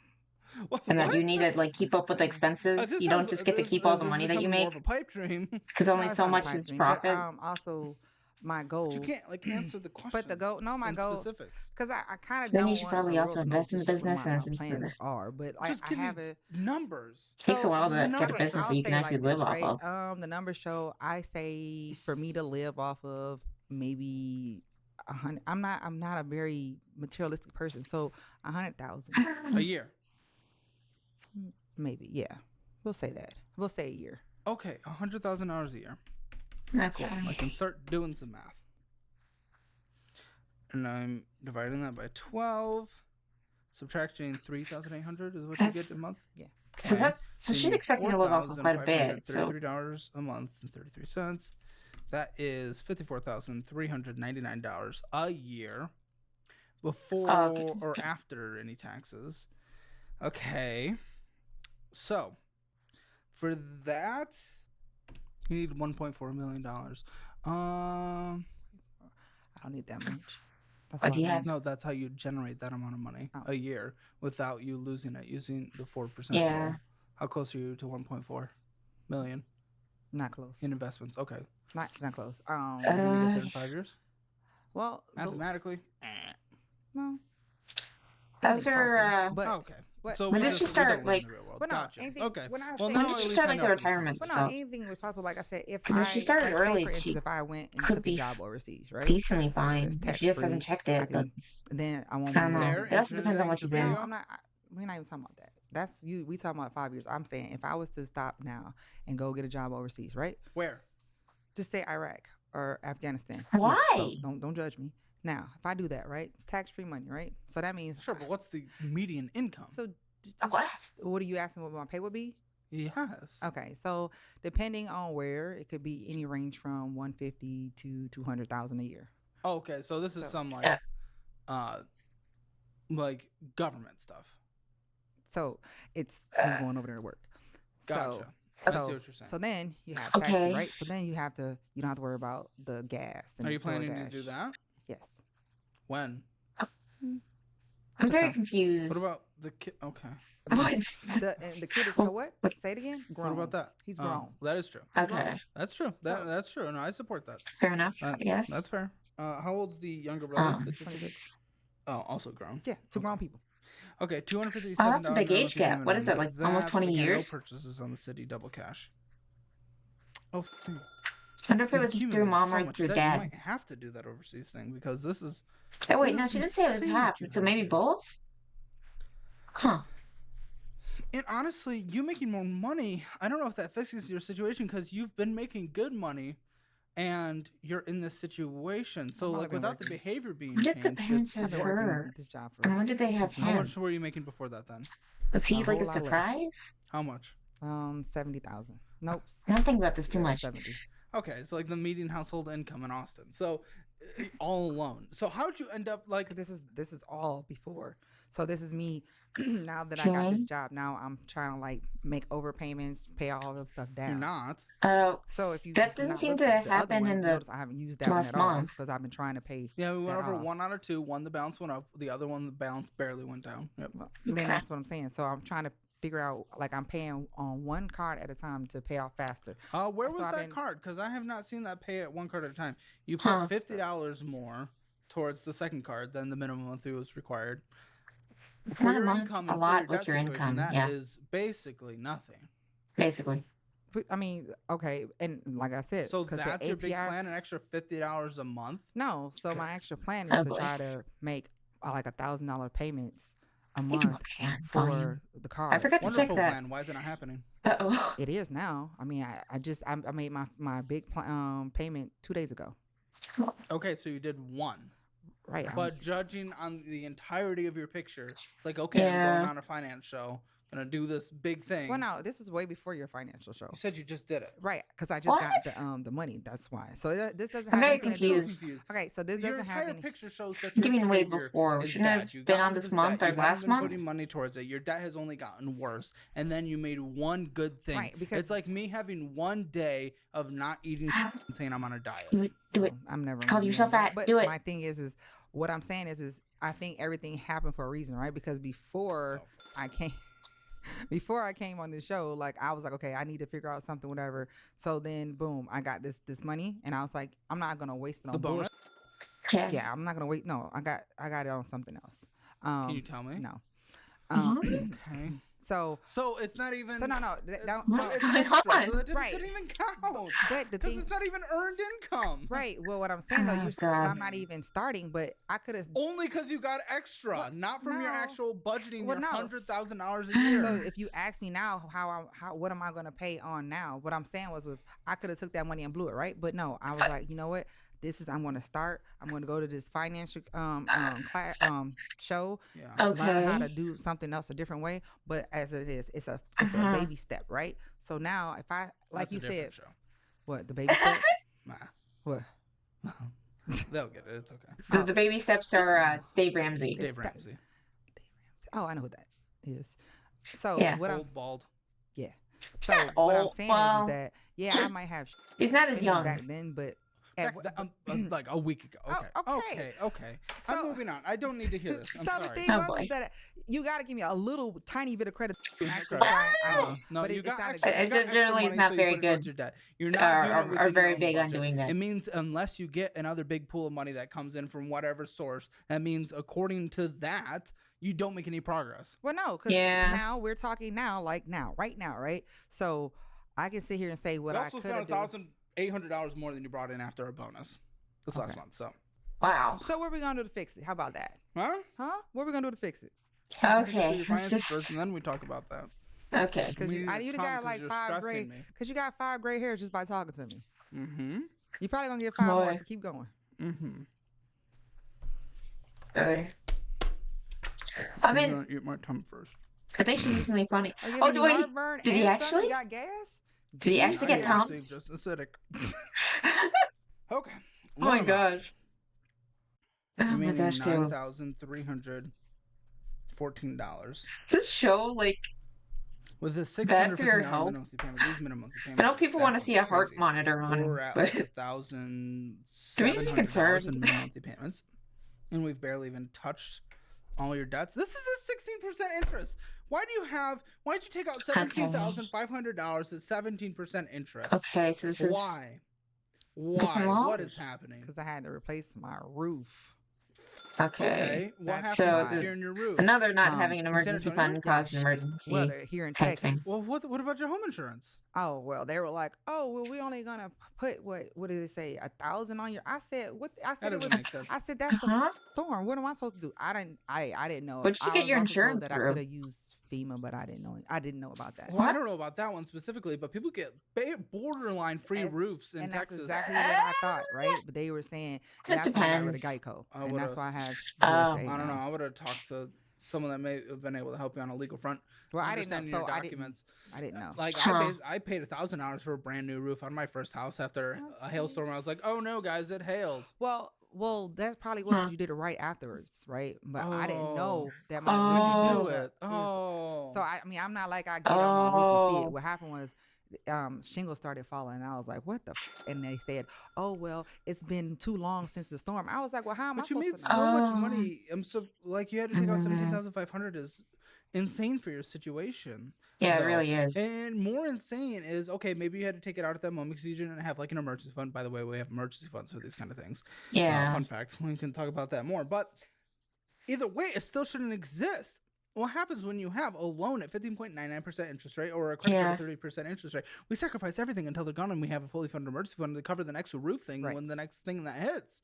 And that you need to like keep up with the expenses. You don't just get to keep all the money that you make. Pipe dream. Because only so much is profit. Also, my goal. But you can't like answer the question. But the goal, my goal. Specifics. Because I kind of. Then you should probably also invest in the business and plans are, but just I have it. Numbers. It takes a while to get a business that you can actually live off of. The numbers show. I say for me to live off of maybe 100. I'm not a very materialistic person, so 100,000 a year. Maybe, yeah. We'll say that. We'll say a year. Okay, $100,000 a year. Okay. Cool. I can start doing some math. And I'm dividing that by 12. Subtracting 3,800 is what you get a month? Yeah. So she's expecting to live off of quite a bit. $33 a month and 33 cents. That is $54,399 a year before or after any taxes. Okay. So, for that, you need $1.4 million. I don't need that much. Do you have? No, that's how you generate that amount of money a year without you losing it using the 4%. Yeah. Rule. How close are you to 1.4 million? Not close. In investments, okay. Not close. Are you gonna get there in 5 years? Well, mathematically, no. How's her? Okay. So when did she start like? Gotcha. Okay. When did she start like the retirement stuff? Anything was possible. Like I said, if she started early, if I went and took a job overseas, right? Decently fine. If she just hasn't checked it, then I won't. I don't know. It also depends on what she's in. We're not even talking about that. That's you. We talking about 5 years. I'm saying if I was to stop now and go get a job overseas, right? Where? Just say Iraq or Afghanistan. Why? So don't judge me. Now, if I do that, right? Tax-free money, right? So that means sure. But what's the median income? So what are you asking? What my pay would be? Yes. Okay. So depending on where, it could be any range from 150 to 200,000 a year. Okay. So this is some like government stuff. So it's me going over there to work. Gotcha. I see what you're saying. So then you have tax, right? So then you don't have to worry about the gas. Are you planning to do that? Yes. When? I'm very confused. What about the kid? Okay. The kid is what? Say it again. Grown. What about that? He's grown. That is true. Okay. That's true. That's true. No, I support that. Fair enough. Yes. That's fair. How old's the younger brother? 26. Oh, also grown. Yeah, two grown people. Okay, $257. Oh, that's a big age gap. What is that, like almost 20 years? No purchases on the city double cash. Oh, I wonder if it was through mom or through dad. You might have to do that overseas thing because this is. Oh wait, no, she didn't say it was half. So maybe both. Huh. And honestly, you making more money, I don't know if that fixes your situation because you've been making good money and you're in this situation. So, like, without the behavior being changed, what did the parents have her? And when did they have him? How much were you making before that then? Was he like a surprise? How much? 70,000. Nope. I don't think about this too much. 70. Okay, it's like the median household income in Austin. So, all alone. So, how'd you end up like? This is all before. So this is me now that I got this job. Now I'm trying to like make overpayments, pay all the stuff down. You're not. So if you that didn't seem to happen in the I haven't used that last one at all month because I've been trying to pay. Yeah, we went over 1 out of 2. One, the balance went up. The other one, the balance barely went down. Yep. Well, then that's what I'm saying. So I'm trying to figure out, like, I'm paying on one card at a time to pay off faster. Where was that card? Because I have not seen that pay at one card at a time. You put $50 more towards the second card than the minimum monthly was required. It's For not your income, a lot with your income. That is basically nothing. Basically. I mean, okay, and like I said, so that's your big plan, an extra $50 a month? No, so my extra plan is to try to make like $1,000 payments a month for the car. I forgot to check that. Plan. Why is it not happening? Uh-oh. It is now. I mean, I made my big payment 2 days ago. Okay, so you did one. Right. But judging on the entirety of your picture, it's like, okay, I'm going on a finance show. Gonna do this big thing. Well, no, this is way before your financial show. You said you just did it, right? Because I just got the money. That's why. So this doesn't. I'm have very confused. Okay, so this doesn't have any. Your entire picture shows that you mean way before. We shouldn't have been on this month or last month. Putting money towards it. Your debt has only gotten worse, and then you made one good thing. Right, because it's like me having one day of not eating and saying I'm on a diet. Do it. I'm never. Call yourself fat. But do it. My thing is what I'm saying is I think everything happened for a reason, right? Because before I came on this show, like I was like, okay, I need to figure out something, whatever. So then, boom, I got this money, and I was like, I'm not gonna waste it on bullshit. Yeah, I'm not gonna wait. No, I got it on something else. Can you tell me? No. Okay. So it's not even. So no. It's extra, so that didn't even count. But because it's not even earned income. Right. Well, what I'm saying though, I'm not even starting, but I could have. Only because you got extra, not from your actual budgeting. Your $100,000 a year. So if you ask me now, what am I going to pay on now? What I'm saying was I could have took that money and blew it, right? But no, I was like, you know what? I'm going to start. I'm going to go to this financial class, show. Yeah. Okay. Learn how to do something else a different way. But as it is, it's a baby step, right? So now, if I like you said, what the baby step? Nah. What? They'll get it. It's okay. The baby steps are Dave Ramsey. Dave Ramsey. Oh, I know who that is. So what old bald. Yeah. So what I'm saying is that I might have. He's not as young back then, but. Like a week ago. Okay. Okay. So, I'm moving on. I don't need to hear this. I'm sorry. The thing was that you got to give me a little tiny bit of credit. No, but you got it generally is not very good. You're not are very big on doing that. It means unless you get another big pool of money that comes in from whatever source, that means according to that, you don't make any progress. Well, no, because now we're talking right now, right? So I can sit here and say what I could have done. $800 more than you brought in after a bonus this last month. So, wow. So what are we gonna do to fix it? How about that? Huh? What are we gonna do to fix it? Okay. First, and then we talk about that. Okay. Because you got like 5 gray. Because you got 5 gray hairs just by talking to me. Mm-hmm. You probably gonna get 5 more. So keep going. Mm-hmm. Okay. I mean, I'm gonna eat my tongue first. I think she's decently funny. Did he actually? You got gas? Did he actually get Tom's? Just acidic. Okay. Oh my gosh. Oh my gosh, $9,314. Is this show like with the bad for your health? These minimum payments. I know people want to see a heart monitor on We're him, at but like $1,700 do we need to be concerned? in monthly payments, and we've barely even touched all your debts. This is a 16% interest. Why'd you take out $17,500 at 17% interest? Okay, so this is why? What is happening? Because I had to replace my roof. Okay. What happened So during your roof? another not having an in San emergency Antonio? fund caused an emergency Well, they're here in type thing. Texas. Well, what about your home insurance? Oh, well, they were like, oh, well, we only gonna put what did it say, 1,000 on your? I said, what? I said That it was. doesn't make sense. I said that's a storm. What am I supposed to do? I didn't know. What'd you I get was your also told insurance that I through? could have used FEMA, but I didn't know. I didn't know about that. Well, I don't know about that one specifically, but people get borderline free roofs in and Texas. That's exactly what I thought, right? But they were saying, and that's why I got rid of Geico, and that's why I have USA. I don't know. I would have talked to someone that may have been able to help you on a legal front. Well, I didn't know. So documents. I didn't know. Like I paid $1,000 for a brand new roof on my first house after a hailstorm. I was like, oh no, guys, it hailed. Well, that probably was you did it right afterwards, right? But I didn't know that my roof do it. So I mean, I'm not like I get on my roof and see it. What happened was shingles started falling, and I was like, "What the?" And they said, "Oh well, it's been too long since the storm." I was like, "Well, how am I supposed to know?" But you made so much money. Like you had to take out $17,500 is insane for your situation. Yeah, it really is. And more insane is, okay, maybe you had to take it out at that moment because you didn't have like an emergency fund. By the way, we have emergency funds for these kind of things. Yeah. Fun fact. We can talk about that more. But either way, it still shouldn't exist. What happens when you have a loan at 15.99% interest rate or a credit card at 30% interest rate? We sacrifice everything until they're gone, and we have a fully funded emergency fund to cover the next roof thing when the next thing that hits.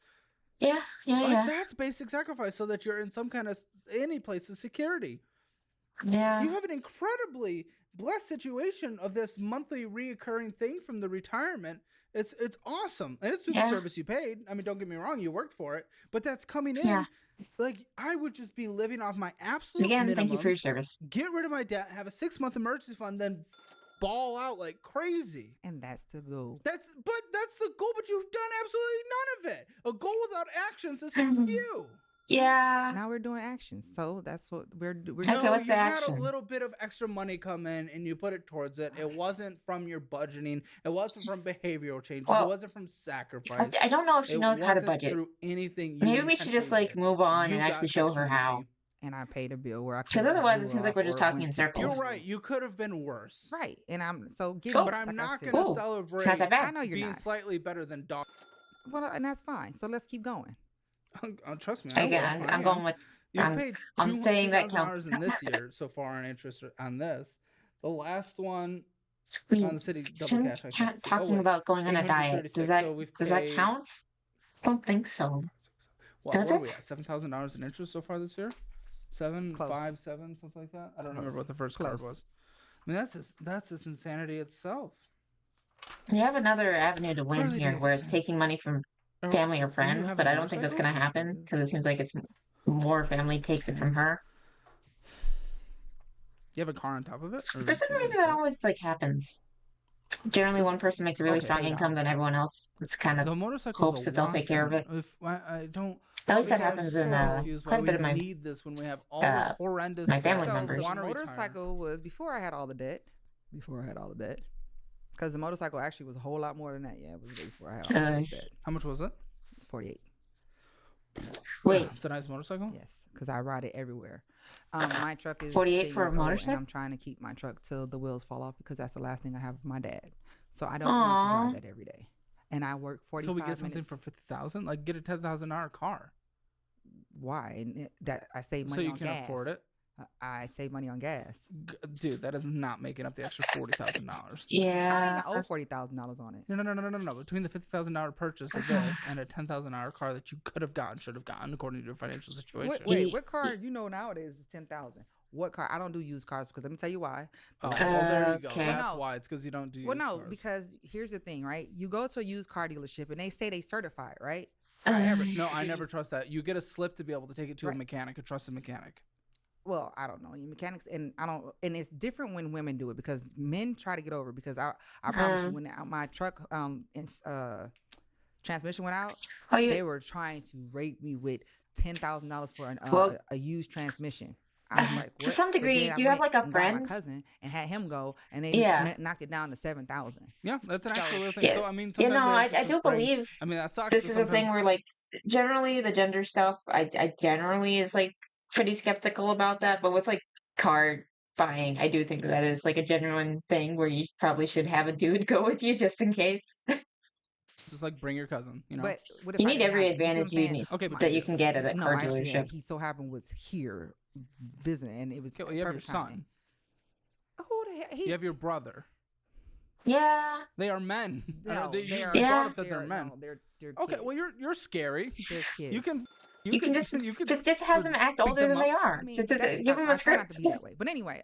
Yeah. That's basic sacrifice so that you're in some kind of any place of security. Yeah. You have an incredibly blessed situation of this monthly reoccurring thing from the retirement. It's awesome. And it's through the service you paid. I mean, don't get me wrong, you worked for it, but that's coming in. Yeah. Like, I would just be living off my absolute minimums. Thank you for your service. Get rid of my debt, have a 6-month emergency fund, then ball out like crazy. And that's the goal. That's the goal, but you've done absolutely none of it. A goal without actions is half you. Yeah. Now we're doing actions, so that's what we're doing. Okay, what's the had action? A little bit of extra money come in, and you put it towards it. It wasn't from your budgeting. It wasn't from behavioral changes. It wasn't from sacrifice. I don't know if she knows how to budget. Through anything. Maybe we should just like move on and actually show her how. And I paid a bill where I could. Because otherwise, it seems like we're just talking in circles. You're right. You could have been worse. Right, and I'm so. But I'm not going to celebrate. It's not that bad. I know you're being not. Slightly better than dog. Well, and that's fine. So let's keep going. Trust me. Again, I'm going with. I'm saying that counts. In this year so far on interest on this. The last one on the city double cash. Talking about going on a diet. Does that count? I don't think so. Does it? What are we at? $7,000 in interest so far this year? 7, 5, 7, something like that. I don't remember what the first card was. I mean, that's just insanity itself. You have another avenue to win here, where it's taking money from family or friends, but I don't think that's going to happen because it seems like it's more family takes it from her. You have a car on top of it? For some reason, that always like happens. Generally, one person makes a really strong income, then everyone else is kind of hopes that they'll take care of it. I don't. At least that happens in quite a bit of my need this when we have all this horrendous my family members. The motorcycle was before I had all the debt. Because the motorcycle actually was a whole lot more than that. Yeah, it was before I had all this debt. How much was it? 48. Wait, it's a nice motorcycle. Yes, because I ride it everywhere. My truck is 48 for a motorcycle. And I'm trying to keep my truck till the wheels fall off because that's the last thing I have with my dad. So I don't want to drive that every day. And I work 45 minutes. So we get something minutes. for 50,000. Like get a $10,000 car. Why? And that I save money on gas. So you can afford it. I save money on gas. Dude, that is not making up the extra $40,000. Yeah. I don't even owe $40,000 on it. No. Between the $50,000 purchase of this and a $10,000 car that you could have gotten, should have gotten, according to your financial situation. Wait, what car nowadays is $10,000? What car? I don't do used cars because let me tell you why. Oh, well, there you go. That's why. It's because you don't do used cars. Because here's the thing, right? You go to a used car dealership and they say they certified, right? I never trust that. You get a slip to be able to take it to a mechanic, a trusted mechanic. Well, I don't know. Mechanics, and it's different when women do it because men try to get over because I promise you when my truck transmission went out, they were trying to rape me with $10,000 for a used transmission. I was like, what? To some degree, do you have like a friend? My cousin and had him go, and they knocked it down to 7,000. Yeah, that's an actual thing. Yeah. So I mean, I do believe. I mean, that sucks. This is a thing where like generally the gender stuff, I generally is like pretty skeptical about that, but with like car buying, I do think that is like a genuine thing where you probably should have a dude go with you just in case. just like bring your cousin. You know, But what if You I need didn't every have it? You see what I'm advantage you saying? need okay, but that you can get at a No, car actually, dealership. he so happened was here visiting, and it was okay, well, you have your perfect timing. son. Who the hell? You have your brother. Yeah. They are men. No, you are. brought up that they're men. No, they're Okay, kids. well you're scary. They're kids. You can Just have them act beat older them than they up. are. I mean, Just that's give them a I try not script. to be that way. But anyway,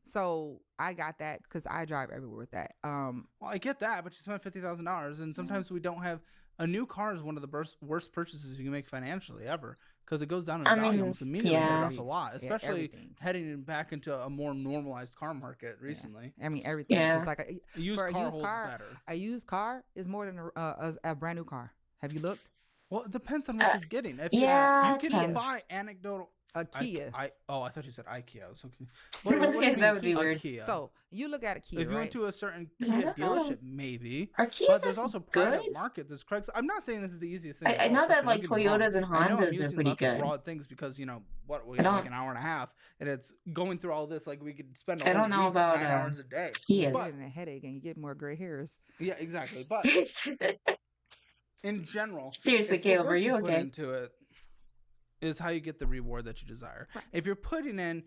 so I got that because I drive everywhere with that. Well, I get that, but you spent $50,000, and sometimes we don't have a new car is one of the worst purchases you can make financially ever because it goes down in value almost immediately right off the lot, especially heading back into a more normalized car market recently. I mean, everything. Yeah. It's like A used car holds better. A used car is more than a brand new car. Have you looked? Well, it depends on what you're getting. If you can buy anecdotal. A Kia. I thought you said IKEA. So, That would be weird. Kia? So you look at a Kia, if you right? went to a certain Kia dealership, maybe. But there's also private market. There's Craigslist. I'm not saying this is the easiest thing. I know that like Toyotas and Hondas are pretty good. Broad things because we got like an hour and a half, and it's going through all this. Like we could spend. I don't know about 9 hours a day. You're getting a headache and you get more gray hairs. Yeah, exactly. But in general, seriously, Caleb, are you okay? Into it is how you get the reward that you desire. Right. If you're putting in,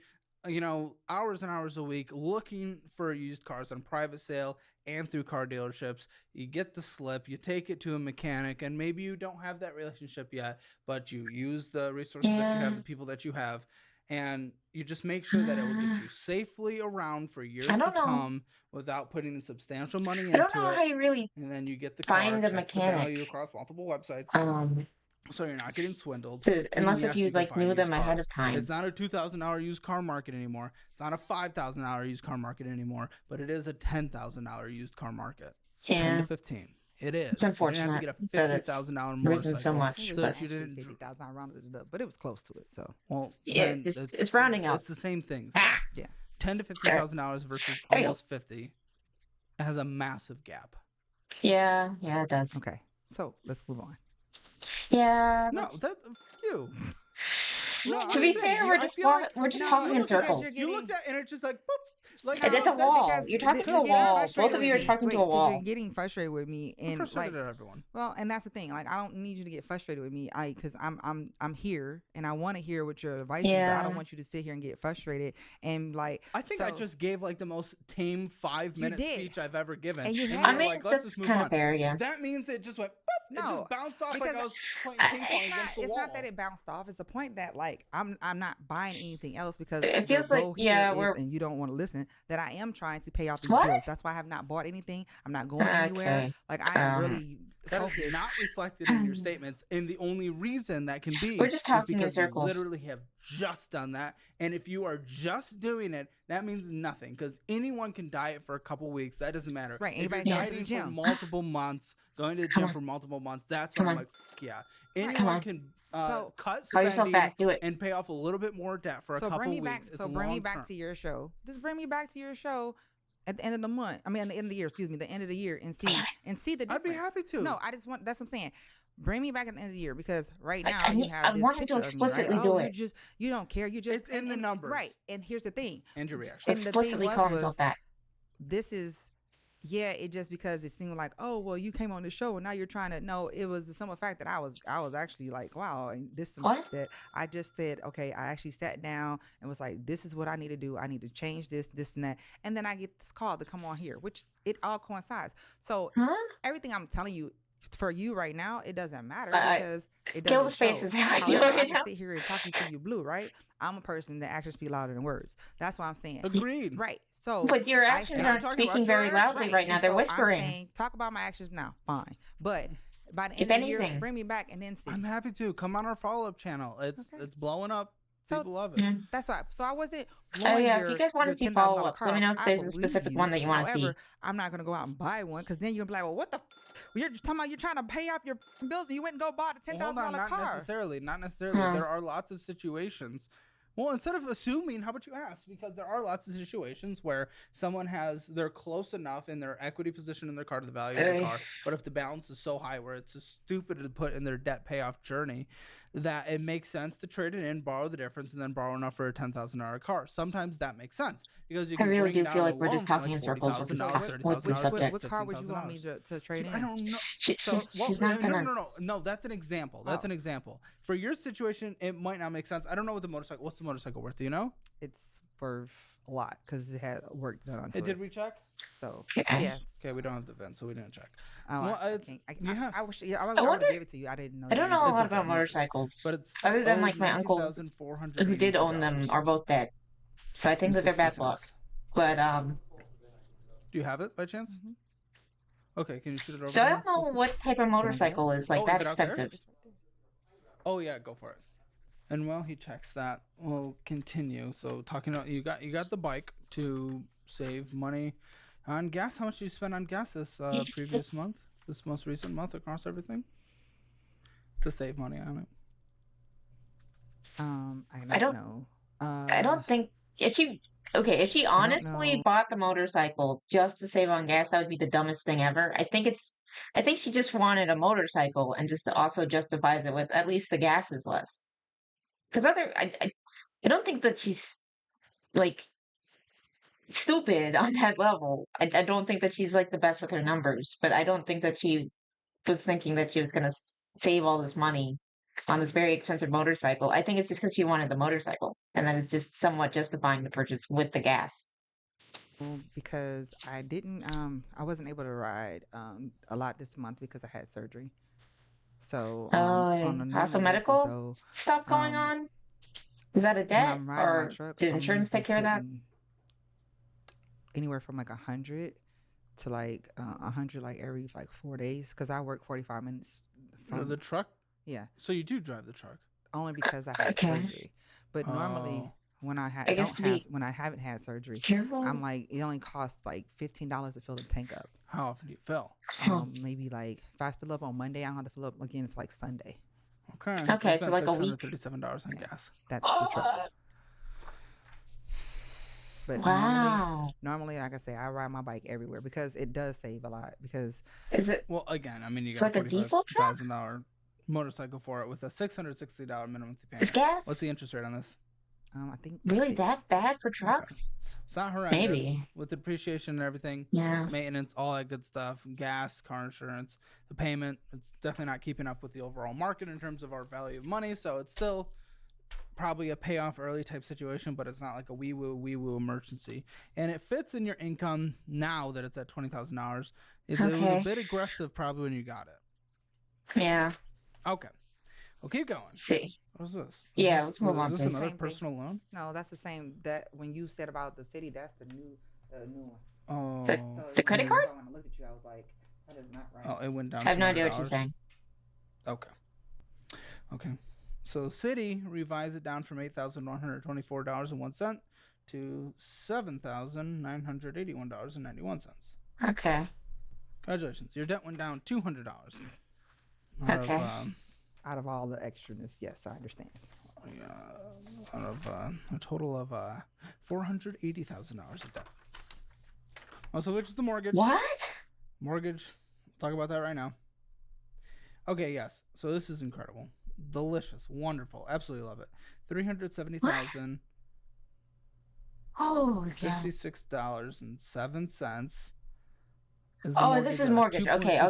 hours and hours a week looking for used cars on private sale and through car dealerships, you get the slip, you take it to a mechanic, and maybe you don't have that relationship yet, but you use the resources that you have, the people that you have, and you just make sure that it will get you safely around for years to come without putting in substantial money into it. I don't know how you really and then you get the find car, a mechanic value across multiple websites. So you're not getting swindled. Unless if you knew them ahead of time. It's not a $2,000 used car market anymore. It's not a $5,000 used car market anymore, but it is a $10,000 used car market. Yeah. 10 to 15. It is. It's unfortunate you have to get a $50,000 motorcycle. So much. So that you didn't 50,000. I rounded it up, but it was close to it. So it's rounding out. It's the same thing. So yeah. $10,000 to $15,000 versus almost 50. It has a massive gap. Yeah, it does. Okay. So let's move on. Yeah. No, you. To be fair, we're just talking in circles. You looked at it and it's just like, boop. Like, it's a wall. You're talking to a wall. Both of you are talking to a wall. You're getting frustrated with me, and frustrated at everyone. Well, and that's the thing. Like, I don't need you to get frustrated with me. Because I'm here, and I want to hear what your advice is. But I don't want you to sit here and get frustrated. And like, I think I just gave like the most tame 5-minute speech I've ever given. And you I mean, that's kind of fair. Yeah. That means it just went. Boop, it just bounced off like I was playing ping pong against the wall. It's not that it bounced off. It's the point that like I'm not buying anything else because it feels like and you don't want to listen. That I am trying to pay off these bills. That's why I have not bought anything. I'm not going anywhere. Like I am really focused. That is not reflected in your statements, and the only reason that can be we're just talking is because in circles. You literally have just done that, and if you are just doing it, that means nothing because anyone can diet for a couple weeks. That doesn't matter. Right? If anybody you're dieting for multiple months, going to the gym for multiple months, that's when I'm like, yeah, anyone can. Cut spending Do it. and pay off a little bit more debt for a couple weeks. Bring me back to your show. Just bring me back to your show at the end of the month. I mean, at the end of the year. Excuse me, the end of the year, and see the difference. I'd be happy to. No, I just want. That's what I'm saying. Bring me back at the end of the year because right now you have I this want him picture to explicitly of me, right? do it. You don't care. You just it's in the numbers, right? And here's the thing. And your reaction. Explicitly call himself that. This is. Yeah, it just because it seemed like, oh, well, you came on the show and now you're trying to. No, it was the simple fact that I was actually like, wow, and this that I just said, okay, I actually sat down and was like, this is what I need to do. I need to change this, and that, and then I get this call to come on here, which it all coincides. So everything I'm telling you for you right now, it doesn't matter because it doesn't show. Face is how I feel I right can sit here and talking to you blue, right? I'm a person that actions speak louder than words. That's what I'm saying. Agreed. Right. So, but your actions aren't speaking very loudly right now. They're whispering. I'm saying, talk about my actions now. Fine. But by the end of the year, bring me back and then see. I'm happy to. Come on our follow-up channel. It's blowing up. People love it. That's why. So I wasn't. If you guys want to see follow-ups, let me know if there's a specific one that you want to see. I'm not going to go out and buy one because then you're going to be like, well, what the you're just talking about you're trying to pay off your bills and you went and go buy the $10,000 car. Not necessarily. There are lots of situations. Well, instead of assuming, how about you ask? Because there are lots of situations where they're close enough in their equity position in their car to the value of the car, but if the balance is so high where it's just stupid to put in their debt payoff journey, that it makes sense to trade it in, borrow the difference, and then borrow enough for a $10,000 car. Sometimes that makes sense because you I can really bring do down feel a like we're loan just from talking like in circles with $40,000, with this $30,000, subject. What car would you want me to trade Dude, in? I don't know. She's not gonna. No. That's an example. That's an example. For your situation, it might not make sense. I don't know what the motorcycle. What's the motorcycle worth? Do you know? It's worth a lot because it had work done on it. Did we check? So Okay. yes. Okay, we don't have the VIN, so we didn't check. Oh, Well, I wish. Yeah, I would give it to you. I didn't know. I don't know a It's lot okay, about no worries. motorcycles, But it's other than like my uncles who did own them are both dead, so I think that they're bad luck. But do you have it by chance? Mm-hmm. Okay, can you shoot it over? So I don't know what type of motorcycle is like that expensive. Oh yeah, go for it. And while he checks that, we'll continue. So talking about you got the bike to save money on gas. How much did you spend on gas this previous month? This most recent month across everything? To save money on it. I don't know. I don't think if she honestly bought the motorcycle just to save on gas, that would be the dumbest thing ever. I think she just wanted a motorcycle and just also justifies it with at least the gas is less. Because I don't think that she's like stupid on that level. I don't think that she's like the best with her numbers, but I don't think that she was thinking that she was going to save all this money on this very expensive motorcycle. I think it's just because she wanted the motorcycle, and that is just somewhat justifying the purchase with the gas. Because I wasn't able to ride a lot this month because I had surgery. So on a also medical stuff going on. Is that a debt, or did insurance take care of that? Anywhere from like 100 to like 100 like every like 4 days because I work 45 minutes from the truck. Yeah. So you do drive the truck only because I had surgery. But normally when I haven't had surgery, I'm like it only costs like $15 to fill the tank up. How often do you fill? Maybe like if I fill up on Monday, I don't have to fill up again. It's like Sunday. Okay, so like a week. $37 on gas. That's the truck. But normally, like I say, I ride my bike everywhere because it does save a lot. Because is it? Well, again, I mean, you it's got like a diesel truck, $1,000 motorcycle for it with a $660 minimum payment. Is gas? What's the interest rate on this? I think really 6. that bad for trucks. Okay. It's not horrendous. Maybe with the depreciation and everything. Yeah. Maintenance, all that good stuff. Gas, car insurance, the payment. It's definitely not keeping up with the overall market in terms of our value of money. So it's still probably a payoff early type situation, but it's not like a wee woo emergency. And it fits in your income now that it's at $20,000. It was a bit aggressive probably when you got it. Yeah. Okay. We'll keep going. Let's see. What is this? Let's move on. Is this another personal loan? No, that's the same. That when you said about the city, that's the new one. Oh. The credit card? When I looked at you, I was like, that is not right. Oh, it went down. I have no idea what you're saying. Okay. So city revised it down from $8,124.01 to $7,981.91. Okay. Congratulations. Your debt went down $200. Okay. Out of all the extraness, yes, I understand. Out of a total of $480,000 of debt. Also, which is the mortgage? What? Mortgage. Talk about that right now. Okay, yes. So this is incredible, delicious, wonderful, absolutely love it. $370,000. Oh, $56.07. Oh, this is mortgage. Okay.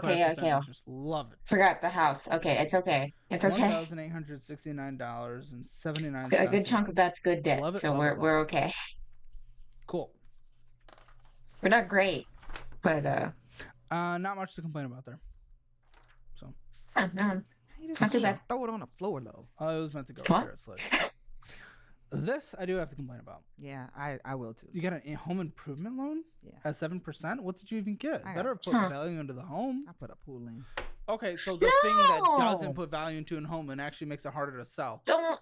Just love it. Forgot the house. Okay, it's okay. $1,869.79. A good chunk of that's good debt, so we're okay. Cool. We're not great, but not much to complain about there. So. No. Not too bad. Throw it on the floor though. It was meant to go there. It slid. This I do have to complain about. Yeah, I will too. You got a home improvement loan? Yeah. At 7%? What did you even get? Better have put value into the home. I put a pool in. Okay, so the thing that doesn't put value into a home and actually makes it harder to sell. Don't.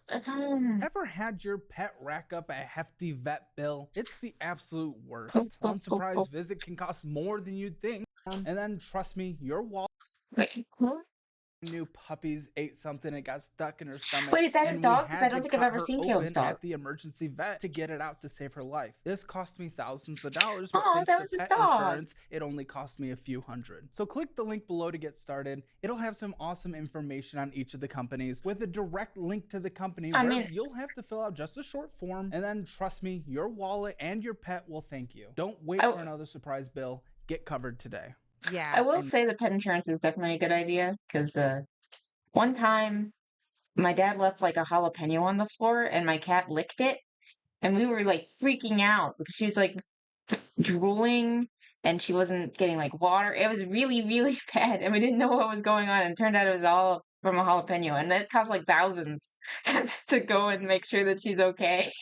Ever had your pet rack up a hefty vet bill? It's the absolute worst. Unsurprised visit can cost more than you'd think. And then trust me, your wallet. Wait, what? new puppies ate something, it got stuck in her stomach. Wait, is that his and dog? we Because had I don't to think I've cut ever her seen Caleb's open dog. at the emergency vet to get it out to save her life. This cost me thousands of dollars, but Oh, thanks that to was his pet dog. insurance, it only cost me a few hundred. So click the link below to get started. It'll have some awesome information on each of the companies with a direct link to the company where you'll have to fill out just a short form, and then trust me, your wallet and your pet will thank you. Don't wait for another surprise bill. Get covered today. Yeah. I will say the pet insurance is definitely a good idea because one time my dad left like a jalapeno on the floor and my cat licked it and we were like freaking out because she was like drooling and she wasn't getting like water. It was really, really bad and we didn't know what was going on, and it turned out it was all from a jalapeno, and it cost like thousands to go and make sure that she's okay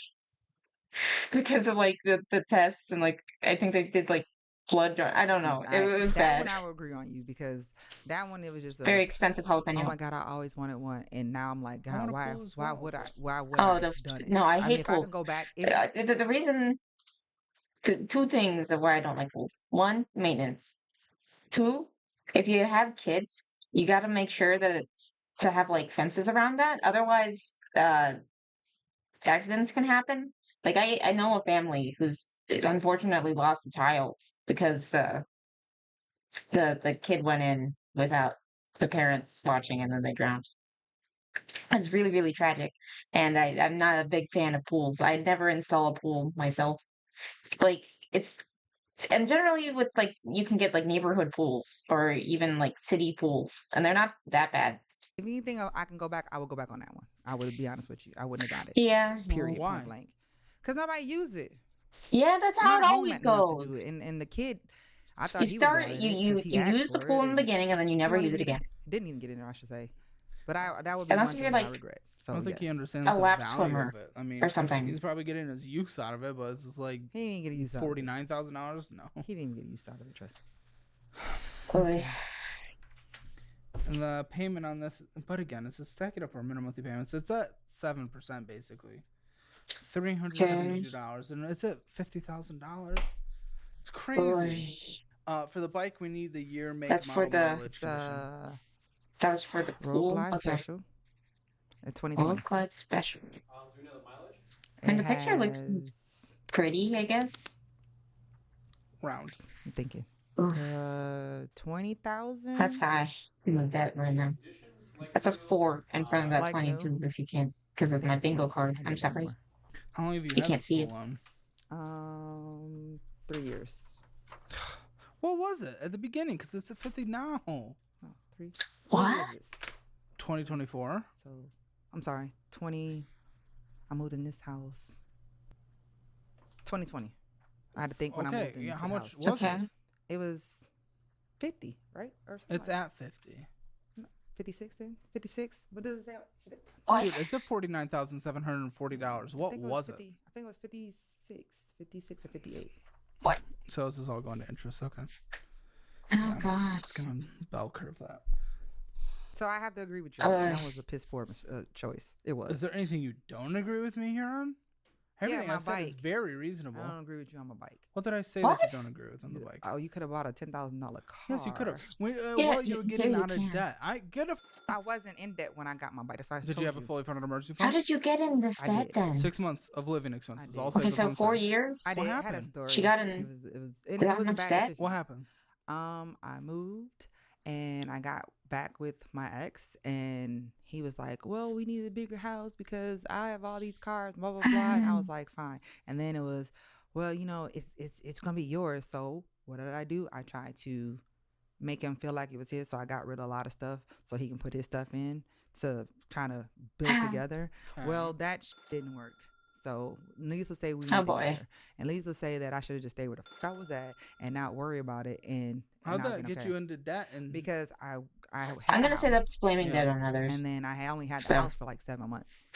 because of like the tests, and like I think they did like blood draw. I don't know. It was that bad. one I will agree on you, because that one, it was just Very expensive jalapeno. Oh my God, I always wanted one, and now I'm like, God, why would I done it? No, I hate if pools. I could go back, the reason, two things of why I don't like pools. One, maintenance. Two, if you have kids, you got to make sure that it's to have like fences around that. Otherwise, accidents can happen. Like I know a family who's unfortunately lost a child because the kid went in without the parents watching and then they drowned. It's really, really tragic. And I'm not a big fan of pools. I'd never install a pool myself. Like and generally with like you can get like neighborhood pools or even like city pools, and they're not that bad. If anything, I can go back, I would go back on that one. I would be honest with you. I wouldn't have got it. Yeah. Period. Why? Point blank. Because nobody use it. Yeah, that's how it always goes. goes. And the kid, I thought You he start was you use the pool in the beginning and then you never use it again. Didn't even get in there, I should say. But that would be Unless one you're thing like, I regret. So I don't think he understands a the lap value swimmer of it. I mean, or something. He's probably getting his use out of it, but it's just like he didn't get a use out of it. $49,000. No, he didn't even get a use out of it. Trust me. And the payment on this, but again, it's just stacking up our minimum monthly payments. It's at 7% basically, $372, and it's at $50,000. It's crazy. For the bike, we need the year, make, That's model, for the mileage. that was for the pool. Road Okay. Special. At 2020. Road Glide Special. Do we know the mileage? And the picture looks pretty, I guess. Round. I'm thinking. 20,000. That's high. Like that right now. That's a 4 in front of that like 22 if you can, because of my bingo card. I'm sorry. How long have you You had can't this see pool it. on? 3 years. What was it at the beginning? Because it's at 50 now. Oh, 3. What? 2024. So, I'm sorry. 20. I moved in this house. 2020. I had to think when I moved in. Yeah, how much was was it? It was 50, right? Or it's like at 50. 56 then? 56? What does it say? What? Dude, it's at $49,740. What was it? I think it was 56 or 58. What? So this is all going to interest. Okay. Oh, God. It's going to bell curve that. So I have to agree with you. That was a piss poor choice. It was. Is there anything you don't agree with me here on? Everything my I said is bike. very reasonable. I don't agree with you on my bike. What did I say What? that you don't agree with on the bike? Oh, you could have bought a $10,000 car. Yes, you could have. Yeah, While you were getting you out of can. debt, I get a. I wasn't in debt when I got my bike. That's why I Did told you have a fully funded emergency How fund? did you get in this I debt did. then? 6 months of living expenses. did. All Okay, saved so up on 4 side. years? I What did. I had a happened? story. She got in- It was that a much bad debt? decision. What happened? I moved and I got back with my ex, and he was like, well, we need a bigger house because I have all these cars, blah blah blah. And I was like, fine. And then it was, well, it's gonna be yours. So what did I do? I tried to make him feel like it was his. So I got rid of a lot of stuff so he can put his stuff in to kind of build together. Okay. Well, that didn't work. So needless to say, we Oh, went boy. together. And needless to say that I should have just stayed where the fuck I was at and not worry about it. And How'd not that been get okay. you into debt? And Because I had I'm a gonna say house, that's blaming Yeah. debt on others. and then I only had the So- house for like 7 months.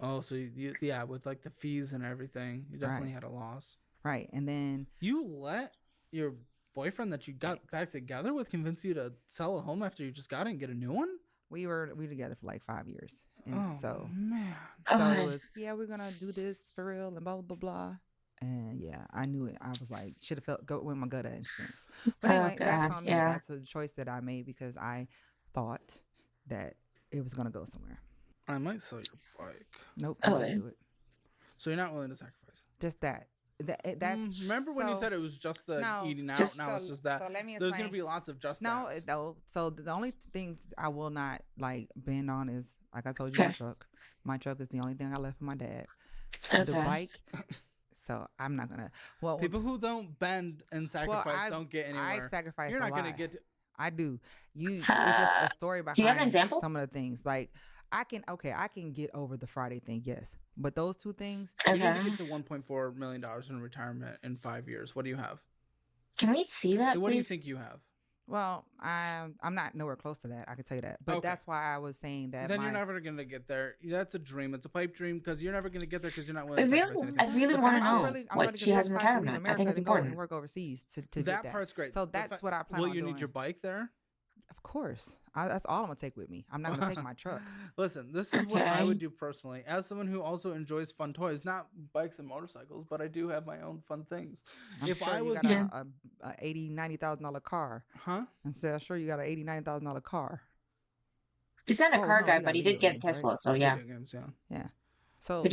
oh, so yeah, with like the fees and everything, you definitely Right. had a loss. Right. And then You let your boyfriend that you got back together with convince you to sell a home after you just got it and get a new one? we were together for like 5 years. And Oh so man. it God. was, yeah, we're gonna do this for real and blah blah blah. And yeah, I knew it. I was like, should have go with my gut instincts. But Oh, anyway, that's God, on me. yeah. That's a choice that I made because I thought that it was gonna go somewhere. I might sell your bike. Nope, I wouldn't do it. So you're not willing to sacrifice? Just that. That's remember when you said it was just the eating out? Now it's just that. So let me There's gonna be lots of just that. No. So the only things I will not like bend on is, like I told you, my truck. My truck is the only thing I left for my dad. The bike. So I'm not gonna. Well, people who don't bend and sacrifice don't get anywhere. I sacrifice. You're not gonna get. I do. It's just a story behind. Do you have an example? Some of the things like. I can get over the Friday thing, yes. But those two things... You need to get to $1.4 million in retirement in 5 years. What do you have? Can we see that, So what please? do you think you have? Well, I'm not nowhere close to that. I can tell you that. But that's why I was saying that... Then you're never going to get there. That's a dream. It's a pipe dream because you're never going to get there because you're not willing to sacrifice anything. I really want to know what she has in retirement. I think it's important. And work overseas to get that. Part's great. So that's what I plan on doing. Will you need your bike there? Of course. That's all I'm going to take with me. I'm not going to take my truck. Listen, this is what I would do personally. As someone who also enjoys fun toys, not bikes and motorcycles, but I do have my own fun things. I was got a $80,000, $90,000 car. Huh? I'm sure you got an $80,000, $90,000 car. He's not a car guy, but he did get a Tesla, right? So yeah. Games, yeah. So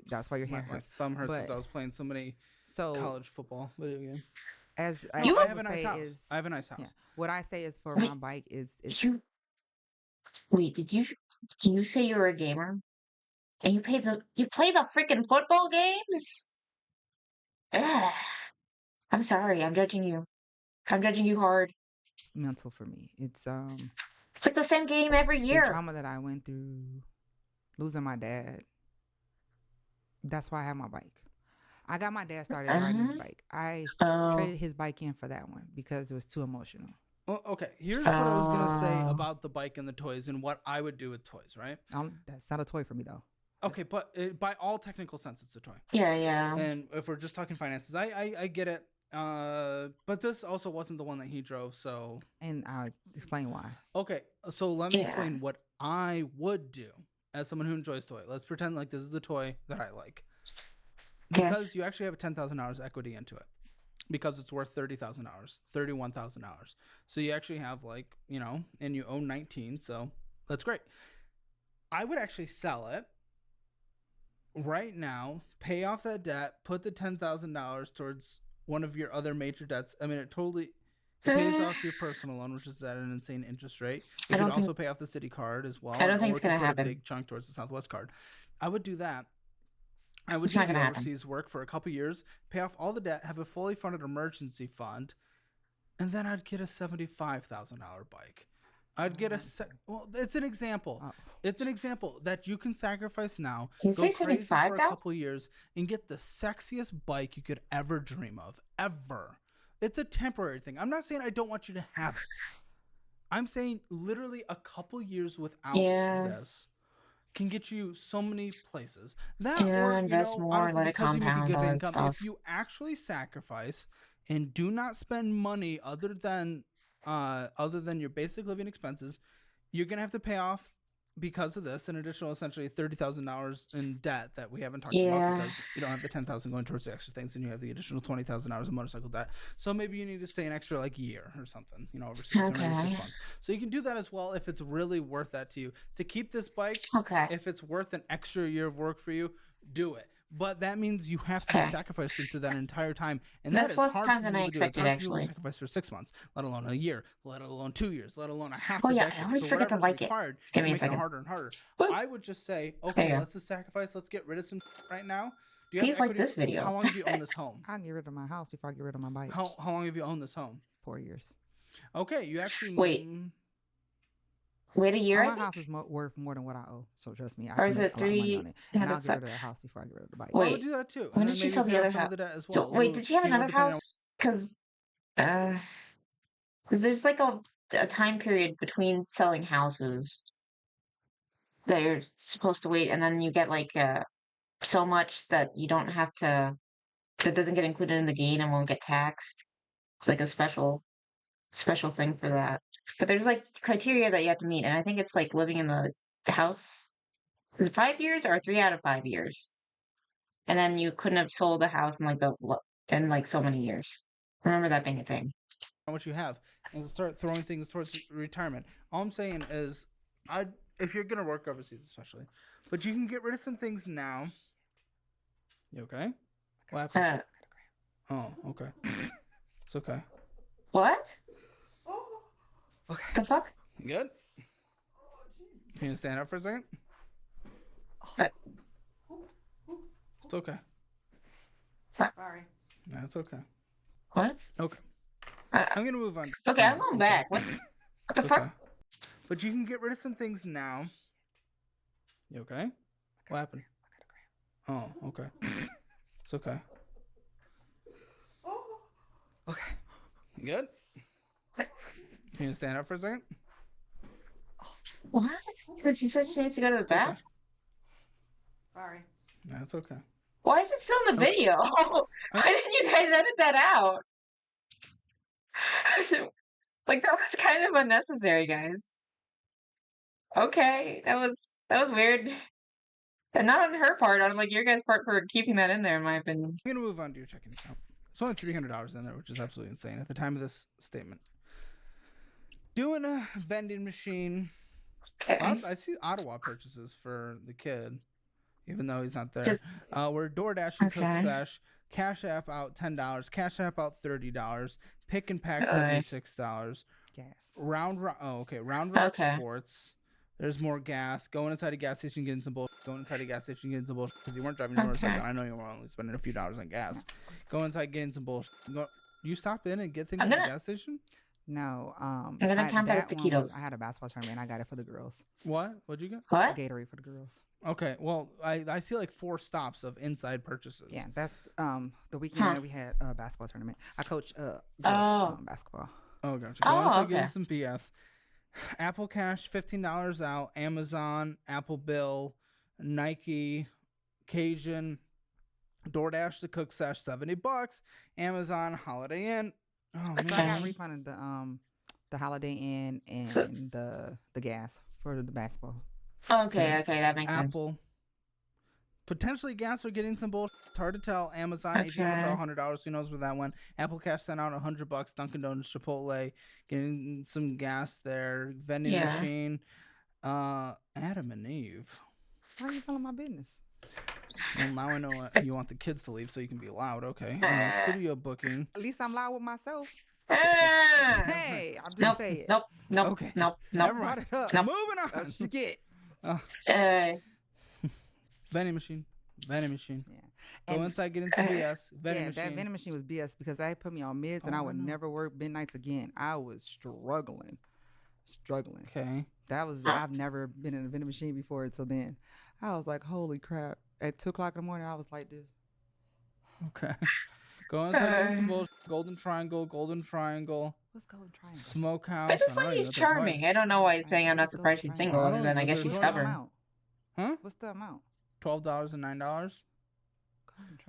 that's why your hand my thumb hurts as I was playing so many college football video games. I have a nice house. I have a nice house. Yeah. What I say is for my bike is Wait, did you say you were a gamer? And you play the freaking football games? Ugh. I'm sorry, I'm judging you. I'm judging you hard. Mental for me. It's like the same game every year. The trauma that I went through, losing my dad. That's why I have my bike. I got my dad started riding his bike. I traded his bike in for that one because it was too emotional. Well, okay. Here's what I was going to say about the bike and the toys and what I would do with toys, right? That's not a toy for me, though. Okay, but by all technical sense, it's a toy. Yeah. And if we're just talking finances, I get it. But this also wasn't the one that he drove, so... And I'll explain why. Okay, so let me explain what I would do as someone who enjoys toy. Let's pretend like this is the toy that I like. Because you actually have $10,000 equity into it. Because it's worth $30,000, $31,000. So you actually have and you own 19, so that's great. I would actually sell it right now, pay off that debt, put the $10,000 towards one of your other major debts. I mean, it pays off your personal loan, which is at an insane interest rate. You can also pay off the city card as well. I don't think it's going to happen. A big chunk towards the Southwest card. I would do that. I would do the overseas work for a couple years, pay off all the debt, have a fully funded emergency fund, and then I'd get a $75,000 bike. I'd get it's an example. Oh. It's an example that you can sacrifice now, go crazy for a couple years, and get the sexiest bike you could ever dream of, ever. It's a temporary thing. I'm not saying I don't want you to have it. I'm saying literally a couple years without this can get you so many places. Invest more, honestly, let it compound and stuff. If you actually sacrifice and do not spend money other than your basic living expenses, you're gonna have to pay off because of this an additional essentially $30,000 in debt that we haven't talked about because you don't have the $10,000 going towards the extra things, and you have the additional $20,000 in motorcycle debt. So maybe you need to stay an extra year or something, overseas, or maybe 6 months. So you can do that as well if it's really worth that to you. To keep this bike, if it's worth an extra year of work for you, do it. But that means you have to be sacrificing through that entire time, and that's less time than I expected. Actually, sacrifice for 6 months, let alone a year, let alone 2 years, let alone a half. I always forget to like it. Give me a second. Harder and harder. I would just say, okay, let's just sacrifice. Let's get rid of some right now. Do you have like this video? How long have you owned this home? I'll get rid of my house before I get rid of my bike. How long have you owned this home? 4 years. Okay, you actually Wait a year? My house is worth more than what I owe, so trust me. Or is it 3? And I'll get rid of the house before I get rid of the bike. I would do that too. When did she sell the other house? So, wait, did she have another house? Because there's like a time period between selling houses that you're supposed to wait, and then you get so much that you don't have to, that doesn't get included in the gain and won't get taxed. It's like a special thing for that. But there's criteria that you have to meet, and I think it's living in the house. Is it 5 years or 3 out of 5 years? And then you couldn't have sold a house in in so many years. I remember that being a thing. what you have and start throwing things towards retirement. All I'm saying is, if you're gonna work overseas, especially, but you can get rid of some things now. You okay? What happened? Oh, okay. It's okay. What? Okay. The fuck? You good? Can you stand up for a second? It's okay. Sorry. No, it's okay. What? Okay. I'm gonna move on. Okay, I'm going back. What the fuck? Okay. But you can get rid of some things now. You okay? What happened? Oh, okay. It's okay. Okay. You good? Can you stand up for a second? What? Because she said she needs to go to the bathroom? Sorry. No, it's okay. Why is it still in the video? Why didn't you guys edit that out? Like, that was kind of unnecessary, guys. Okay, that was weird. And not on her part, on like your guys' part for keeping that in there, in my opinion. I'm gonna move on to your checking account. It's only $300 in there, which is absolutely insane at the time of this statement. Doing a vending machine. Okay. I see Ottawa purchases for the kid, even though he's not there. We're DoorDash and CookStash. Cash App out $10. Cash App out $30. Pick and Pack $76. Yes. Round Rock Sports. There's more gas. Going inside a gas station, getting some bullshit. Going inside a gas station, getting some bullshit because you weren't driving your motorcycle. I know you were only spending a few dollars on gas. Go inside, getting some bullshit. You stop in and get things at the gas station? No. I'm gonna count that with taquitos. I had a basketball tournament. I got it for the girls. What? What'd you get? What? Gatorade for the girls. Okay. Well, I see like 4 stops of inside purchases. Yeah, that's the weekend that we had a basketball tournament. I coach girls basketball. Oh, gotcha. Go inside, getting some BS. Apple Cash, $15 out. Amazon, Apple Bill, Nike, Cajun, DoorDash to CookStash, $70. Amazon, Holiday Inn. Oh man, so I got refunded the Holiday Inn and the gas for the basketball. Okay, that makes sense. Apple. Potentially gas for getting some bullshit. It's hard to tell. Amazon, ATM withdrawal $100. Who knows where that went? Apple Cash sent out $100. Dunkin' Donuts, Chipotle, getting some gas there. Vending machine. Adam and Eve. Why are you telling my business? Well, now I know you want the kids to leave so you can be loud. Okay. Studio booking. At least I'm loud with myself. Hey, I'm just saying. Nope. Okay. Nope. Never mind. Nope. Moving on. What you get? Vending machine. Yeah. Go inside, get into BS. That vending machine was BS because they put me on mids and I would never work midnights again. I was struggling. Okay. I've never been in a vending machine before until then. I was like, holy crap. At 2 o'clock in the morning, I was like this. Okay. Go inside, get some bullshit. Golden Triangle. What's Golden Triangle? Smokehouse. I just find he's charming. I don't know why he's saying I'm not surprised she's single, other than I guess she's stubborn. Huh? What's the amount? $12 and $9.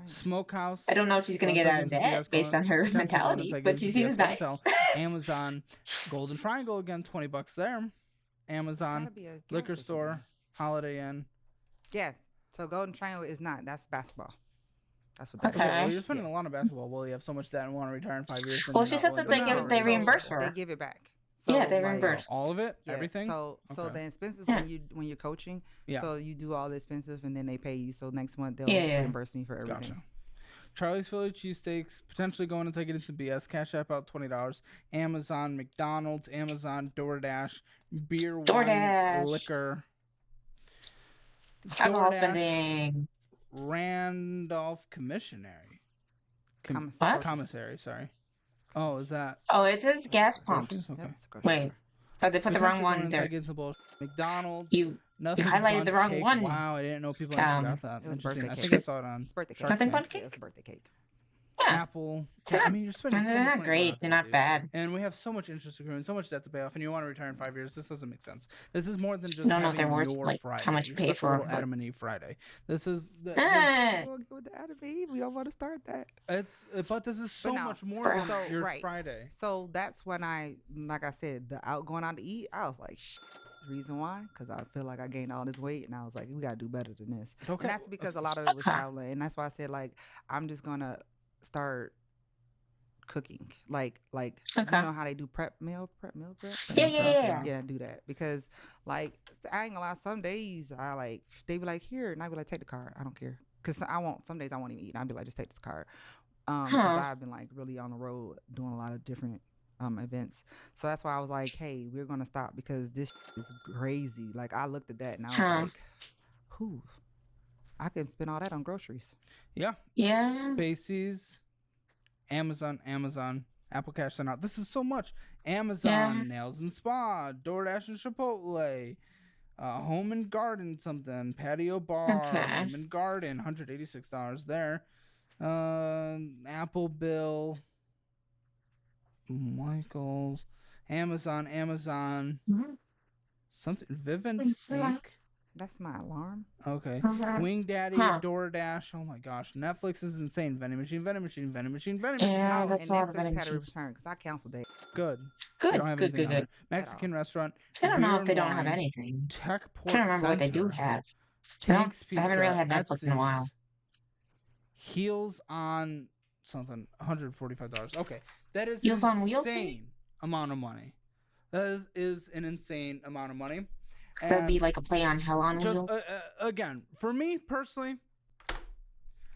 Smokehouse. I don't know if she's gonna get out of debt based on her mentality, but she seems nice. Amazon, Golden Triangle again, $20 there. Amazon, liquor store, Holiday Inn. Yeah. So Golden Triangle is not. That's basketball. That's what. Okay. Well, you're spending a lot on basketball. Well, you have so much debt and want to retire in 5 years. Well, she said that they reimburse her. They give it back. So, yeah, they reimburse all of it, everything. So the expenses when you're coaching. Yeah. So you do all the expenses and then they pay you. So next month they'll reimburse me for everything. Gotcha. Charlie's Philly cheesesteaks, potentially going to take it into BS. Cash App out $20. Amazon, McDonald's, Amazon, DoorDash, beer, wine, liquor. Alcohol spending. Randolph Commissary. Commissary, sorry. Oh, is that? Oh, it says gas pumps. Okay. Wait. Oh, they put the wrong one there. McDonald's. You highlighted the wrong one. Wow, I didn't know people actually got that. It was birthday cake. I think I saw it on. It's birthday cake. Nothing but cake? It was a birthday cake. Yeah. Apple. I mean, you're spending so much They're not money great. They're not bad. And we have so much interest accruing, so much debt to pay off, and you want to retire in 5 years. This doesn't make sense. This is more than just No, they're worth your Friday. how much you pay for them. Adam and Eve Friday. This is with the Adam and Eve. We don't want to start that. But this is so much more than your Friday. So that's when like I said, going out to eat. I was like, reason why? Because I feel like I gained all this weight, and I was like, we gotta do better than this. Okay. And that's because a lot of it was traveling, and that's why I said like I'm just gonna start cooking. Like Okay. you know how they do meal prep. Yeah. Do that because like I ain't gonna lie. Some days they be like here, and I be like take the card. I don't care because some days I won't even eat. And I be like just take this card. Because I've been like really on the road doing a lot of different events. So that's why I was like, hey, we're gonna stop because this is crazy. Like I looked at that and I was like, who? I can spend all that on groceries. Yeah. Macy's, Amazon, Apple Cash sent out. This is so much. Amazon, Nails and Spa, DoorDash and Chipotle, Home and Garden something, Patio Bar, Home and Garden, $186 there. Apple Bill, Michaels, Amazon, something, Vivint Inc. That's my alarm. Okay. Wing Daddy, DoorDash. Oh my gosh. Netflix is insane. Vending machine. Yeah, that's a lot of vending machines. Had to return because I canceled that. Good. Good. Mexican restaurant. I don't know if they don't have anything. Tech Port I can't remember what they do have. I haven't really had Netflix in a while. Heels on something, $145. Okay. That is Heels an on Wheels insane amount of money. That is an insane amount of money. So that'd be like a play on Hell on Wheels. Again, for me personally,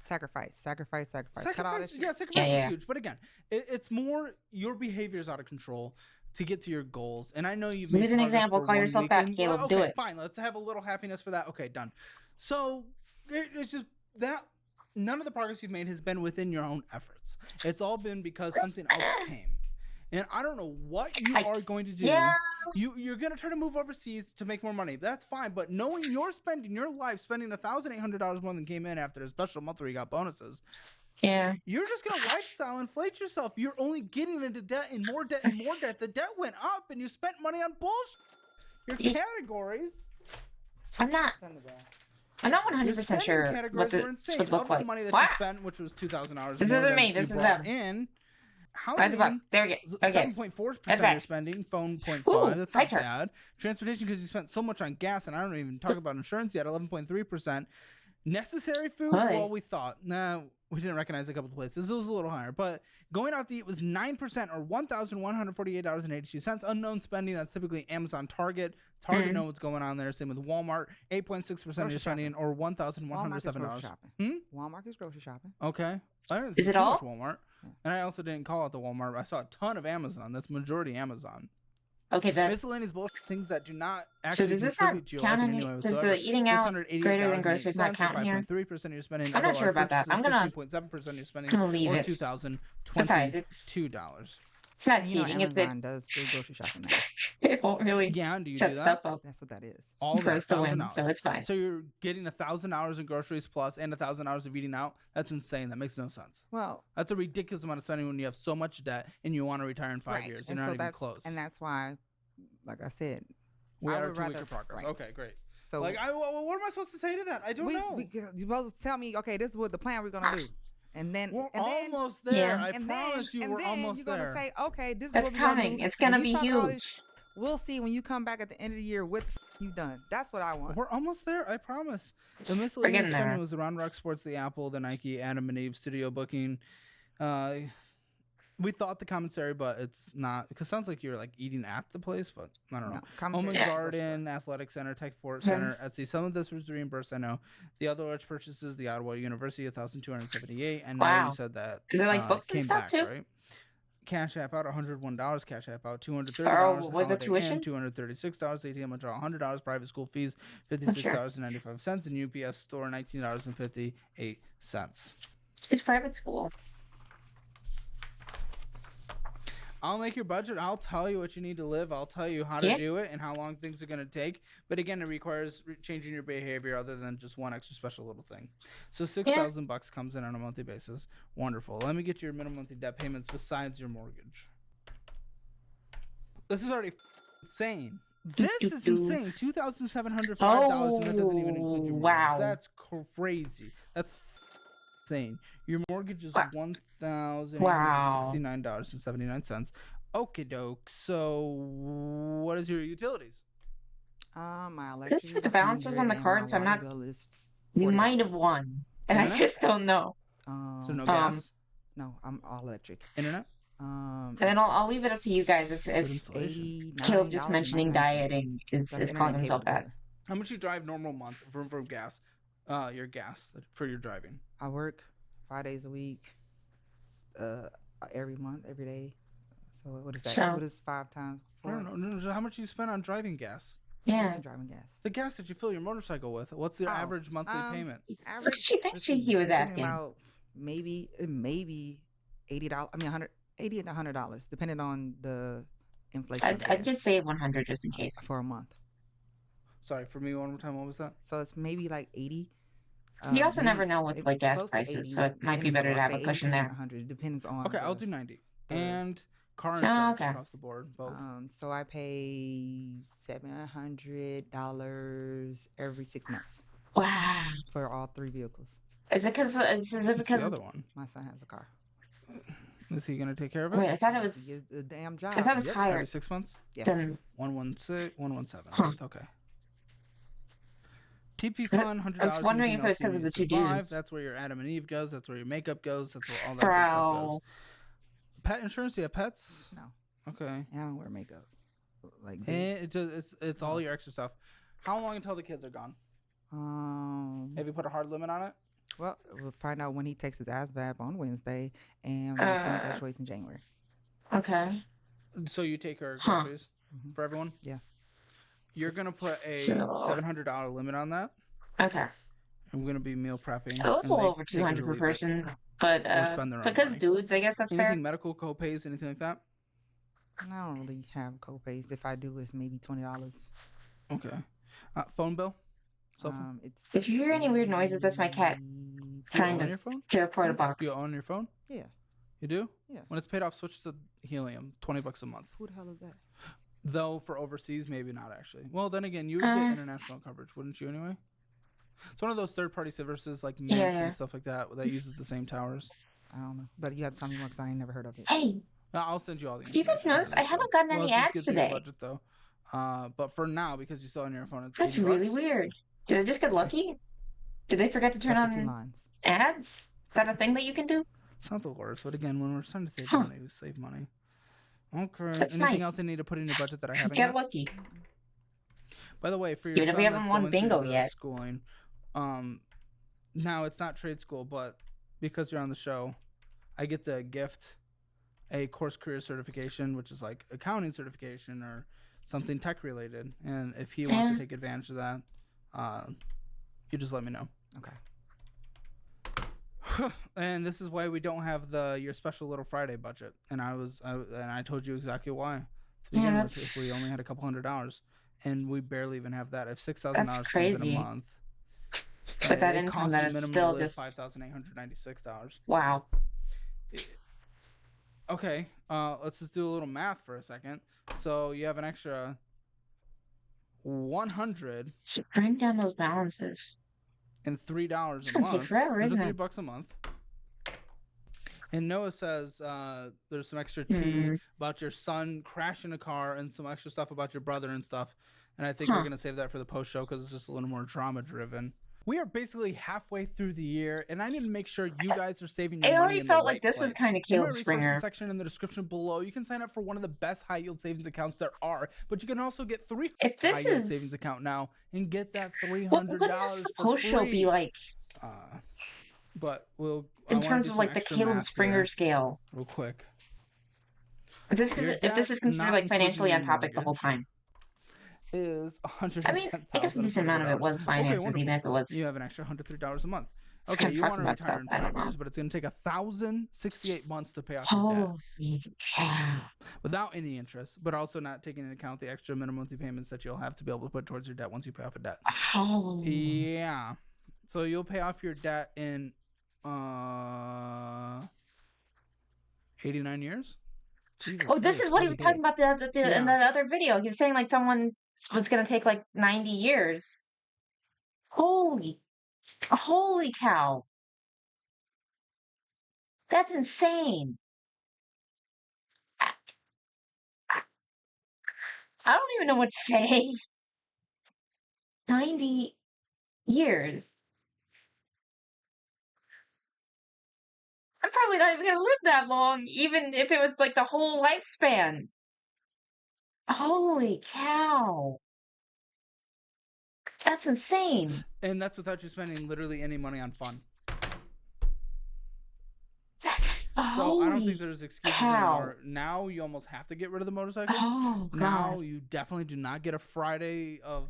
sacrifice. Sacrifice is huge. But again, it's more your behavior is out of control to get to your goals. And I know you've made Use an example. Call yourself back, Caleb. Okay, do it. Fine. Let's have a little happiness for that. Okay, done. So it's just that none of the progress you've made has been within your own efforts. It's all been because something else came. And I don't know what you are going to do. Yeah. You're going to try to move overseas to make more money. That's fine. But knowing you're spending your life spending $1,800 more than came in after a special month where you got bonuses. Yeah. You're just going to lifestyle inflate yourself. You're only getting into debt and more debt and more debt. The debt went up and you spent money on bullshit. Your categories. I'm not 100% sure what this would look like. The money that you spent, which was $2,000. This isn't me. This is them. In. Housing, there we go. Okay. 7.4% you're spending. Phone 0.5%. That's not bad. Transportation, because you spent so much on gas, and I don't even talk about insurance yet. 11.3%. Necessary food. Well, we thought. Nah, we didn't recognize a couple of places. It was a little higher, but going out to eat was 9% or $1,148.82. Unknown spending. That's typically Amazon, Target. Target know what's going on there. Same with Walmart. 8.6% of your spending or $1,107. Walmart is grocery shopping. Okay. Is it all? Walmart. And I also didn't call out the Walmart. I saw a ton of Amazon. That's majority Amazon. Okay, that's miscellaneous bullshit, things that do not actually does this contribute to your life in any way does whatsoever. the eating out greater than groceries not count here? 5.3% of your spending. I'm not sure about that. I'm gonna 15.7% of your spending. gonna leave it. $2,022. It's not cheating. Amazon does free grocery shopping now. It won't really set stuff up. That's what that is. All for us to win, so it's fine. So you're getting $1,000 in groceries plus and $1,000 of eating out. That's insane. That makes no sense. Well, that's a ridiculous amount of spending when you have so much debt and you want to retire in 5 years. You're not even close. And that's why, like I said, we are 2 weeks of progress. Right. Okay, great. So, what am I supposed to say to that? I don't know. You're supposed to tell me, okay, this is what the plan we're gonna do. And then we're almost there. Yeah. I promise you, we're almost there. You're gonna say, okay, this is what we're coming. Gonna it's gonna be huge. We'll see when you come back at the end of the year what you've done. That's what I want. We're almost there. I promise. The miscellaneous spending was the Round Rock Sports, the Apple, the Nike, Adam and Eve studio booking. We thought the commissary, but it's not because it sounds like you're like eating at the place, but I don't know. Home and Garden, Athletic Center, Tech Port Center, Etsy. Some of this was reimbursed. I know. The other large purchases, the Ottawa University, $1,278. And now you said that is it like books came and stuff back, too? Right? Cash App out $101. Cash App out $230. Oh, was it tuition? $236. ATM withdrawal $100. Private school fees $56.95, and UPS store $19.58. It's private school. I'll make your budget. I'll tell you what you need to live. I'll tell you how to do it and how long things are going to take. But again, it requires changing your behavior other than just one extra special little thing. So $6,000 comes in on a monthly basis. Wonderful. Let me get your minimum monthly debt payments besides your mortgage. This is already insane. This is insane. $2,705. That doesn't even include your mortgage. That's crazy. That's insane. Your mortgage is $1,869.79. Okie doke. So, what is your utilities? My electric. This is the balances on the card, so I'm not. You might have won, and I just don't know. So no gas. No, I'm all electric. Internet. And then I'll leave it up to you guys if Caleb just mentioning dieting is calling himself that. How much you drive normal month for gas? Your gas for your driving. I work 5 days a week, every month, every day. So what is that? Sure. What is 5 times? 4? No. How much you spend on driving gas? Yeah, driving gas. The gas that you fill your motorcycle with. What's the average monthly payment? Average. He was asking. About maybe $80. I mean, $80 to $100, depending on the inflation. I'd just say 100 just in case for a month. Sorry, for me one more time. What was that? So it's maybe like 80. You also never know with like gas prices, so it might be better to have a cushion there. 100 depends on. Okay, I'll do 90. And car insurance across the board, both. So I pay $700 every 6 months. Wow. For all 3 vehicles. Is it because? Is it because the other one? My son has a car. Is he gonna take care of it? Wait, I thought it was a damn job. I thought it was higher. Every 6 months. Yeah. Then 116, 117. Huh. Okay. TP fund, $100. I was wondering if it was because of the 2 dudes. That's where your Adam and Eve goes. That's where your makeup goes. That's where all that good stuff goes. Pet insurance? Do you have pets? No. Okay. I don't wear makeup. Like it's all your extra stuff. How long until the kids are gone? Have you put a hard limit on it? Well, we'll find out when he takes his ass bath on Wednesday, and we'll send graduates in January. Okay. So you take her groceries for everyone? Yeah. You're gonna put a $700 limit on that. Okay. I'm gonna be meal prepping. A little over 200 per person, but because dudes, I guess that's fair. Anything medical copays, anything like that? I don't really have copays. If I do, it's maybe $20. Okay. Phone bill? Cell phone? If you hear any weird noises, that's my cat trying to teleport a box. You own your phone? Yeah. You do? Yeah. When it's paid off, switch to helium. $20 a month. Who the hell is that? Though for overseas, maybe not actually. Well, then again, you would get international coverage, wouldn't you? Anyway. It's one of those third-party services like Mint and stuff like that uses the same towers. I don't know, but you have to tell me more because I ain't never heard of it. Hey, I'll send you all the. Do you guys notice I haven't gotten any ads today? Budget, though. But for now, because you still on your phone, it's that's really weird. Did I just get lucky? Did they forget to turn on ads? Is that a thing that you can do? It's not the worst, but again, when we're trying to save money, we save money. Okay. That's Anything else I need to put in your budget that I haven't? Get lucky. By the way, for your son we haven't won bingo yet. Schooling, now it's not trade school, but because you're on the show, I get to gift a course career certification, which is like accounting certification or something tech related. And if he wants to take advantage of that, you just let me know. Okay. And this is why we don't have your special little Friday budget. And I told you exactly why. To begin with, if we only had a couple $100, and we barely even have that. If $6,000 comes in a month, with that income, that it's still just $5,896. Wow. Okay, let's just do a little math for a second. So you have an extra 100. So bring down those balances. And $3 a month. It's gonna take forever, isn't it? $3 a month. And Noah says there's some extra tea about your son crashing a car and some extra stuff about your brother and stuff. And I think we're gonna save that for the post show because it's just a little more drama driven. We are basically halfway through the year, and I need to make sure you guys are saving your money. I already felt like this was kind of Caleb Springer. In my resources section in the description below, you can sign up for one of the best high yield savings accounts there are, but you can also get 3 high yield savings account now and get that $300 what does the post show be like? But in terms of like the Caleb Springer scale, real quick. If this is considered like financially on topic the whole time. Is $110,000. I mean, I guess a decent amount of it was finances, even if it was. You have an extra $103 a month. Okay, you want to retire in 5 years, but it's going to take 1,068 months to pay off your debt. Holy cow! Without any interest, but also not taking into account the extra minimum monthly payments that you'll have to be able to put towards your debt once you pay off a debt. Oh. Yeah. So you'll pay off your debt in 89 years. Jesus this is what he was talking about in the other video. He was saying like someone was going to take like 90 years. Holy cow. That's insane. I don't even know what to say. 90 years. I I'm probably not even gonna live that long, even if it was like the whole lifespan. Holy cow. That's insane. And that's without you spending literally any money on fun. So I don't think there's excuses anymore. Now you almost have to get rid of the motorcycle. Oh, God. Now you definitely do not get a Friday of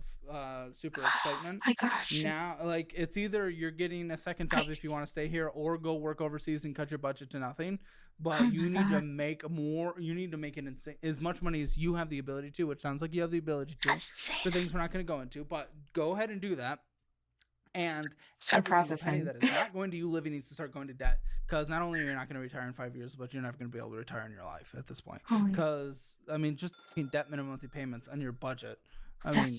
super excitement. Oh my gosh. Now, like, it's either you're getting a second job if you want to stay here, or go work overseas and cut your budget to nothing. But you need to make more. You need to make it insane, as much money as you have the ability to, which sounds like you have the ability to, for things we're not going to go into. But go ahead and do that. And every single penny that is not going to you living needs to start going to debt, because not only are you not going to retire in 5 years, but you're never going to be able to retire in your life at this point. Because I mean, just debt minimum monthly payments on your budget, I mean,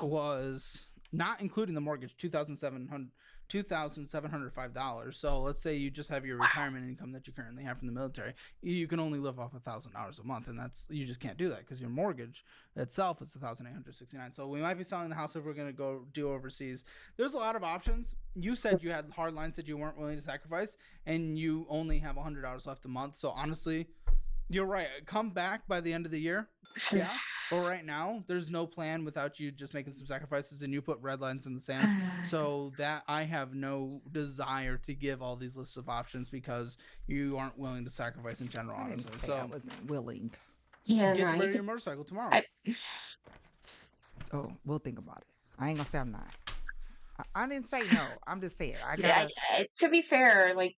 was not including the mortgage, $2,705. So let's say you just have your retirement income that you currently have from the military. You can only live off $1,000 a month, and you just can't do that because your mortgage itself is $1,869. So we might be selling the house if we're going to go do overseas. There's a lot of options. You said you had hard lines that you weren't willing to sacrifice, and you only have $100 left a month. So honestly, you're right. Come back by the end of the year. Yeah. But right now, there's no plan without you just making some sacrifices, and you put red lines in the sand. So that I have no desire to give all these lists of options because you aren't willing to sacrifice in general, honestly. So I wasn't willing. Yeah, get rid of your motorcycle tomorrow. We'll think about it. I ain't gonna say I'm not. I didn't say no. I'm just saying. To be fair, like,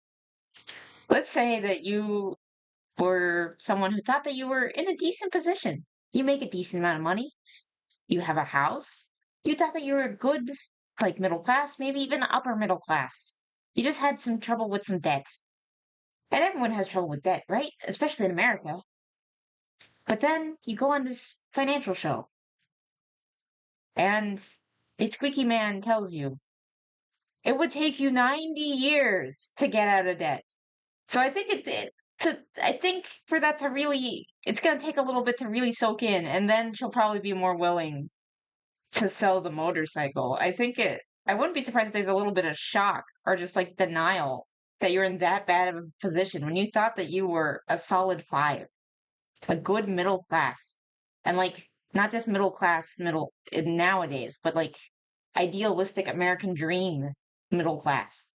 let's say that you were someone who thought that you were in a decent position. You make a decent amount of money. You have a house. You thought that you were good, like middle class, maybe even upper middle class. You just had some trouble with some debt. And everyone has trouble with debt, right? Especially in America. But then you go on this financial show. And a squeaky man tells you it would take you 90 years to get out of debt. So I think I think for that to really, it's going to take a little bit to really soak in, and then she'll probably be more willing to sell the motorcycle. I wouldn't be surprised if there's a little bit of shock or just like denial that you're in that bad of a position when you thought that you were a solid 5, a good middle class, and like not just middle class nowadays, but like idealistic American dream middle class.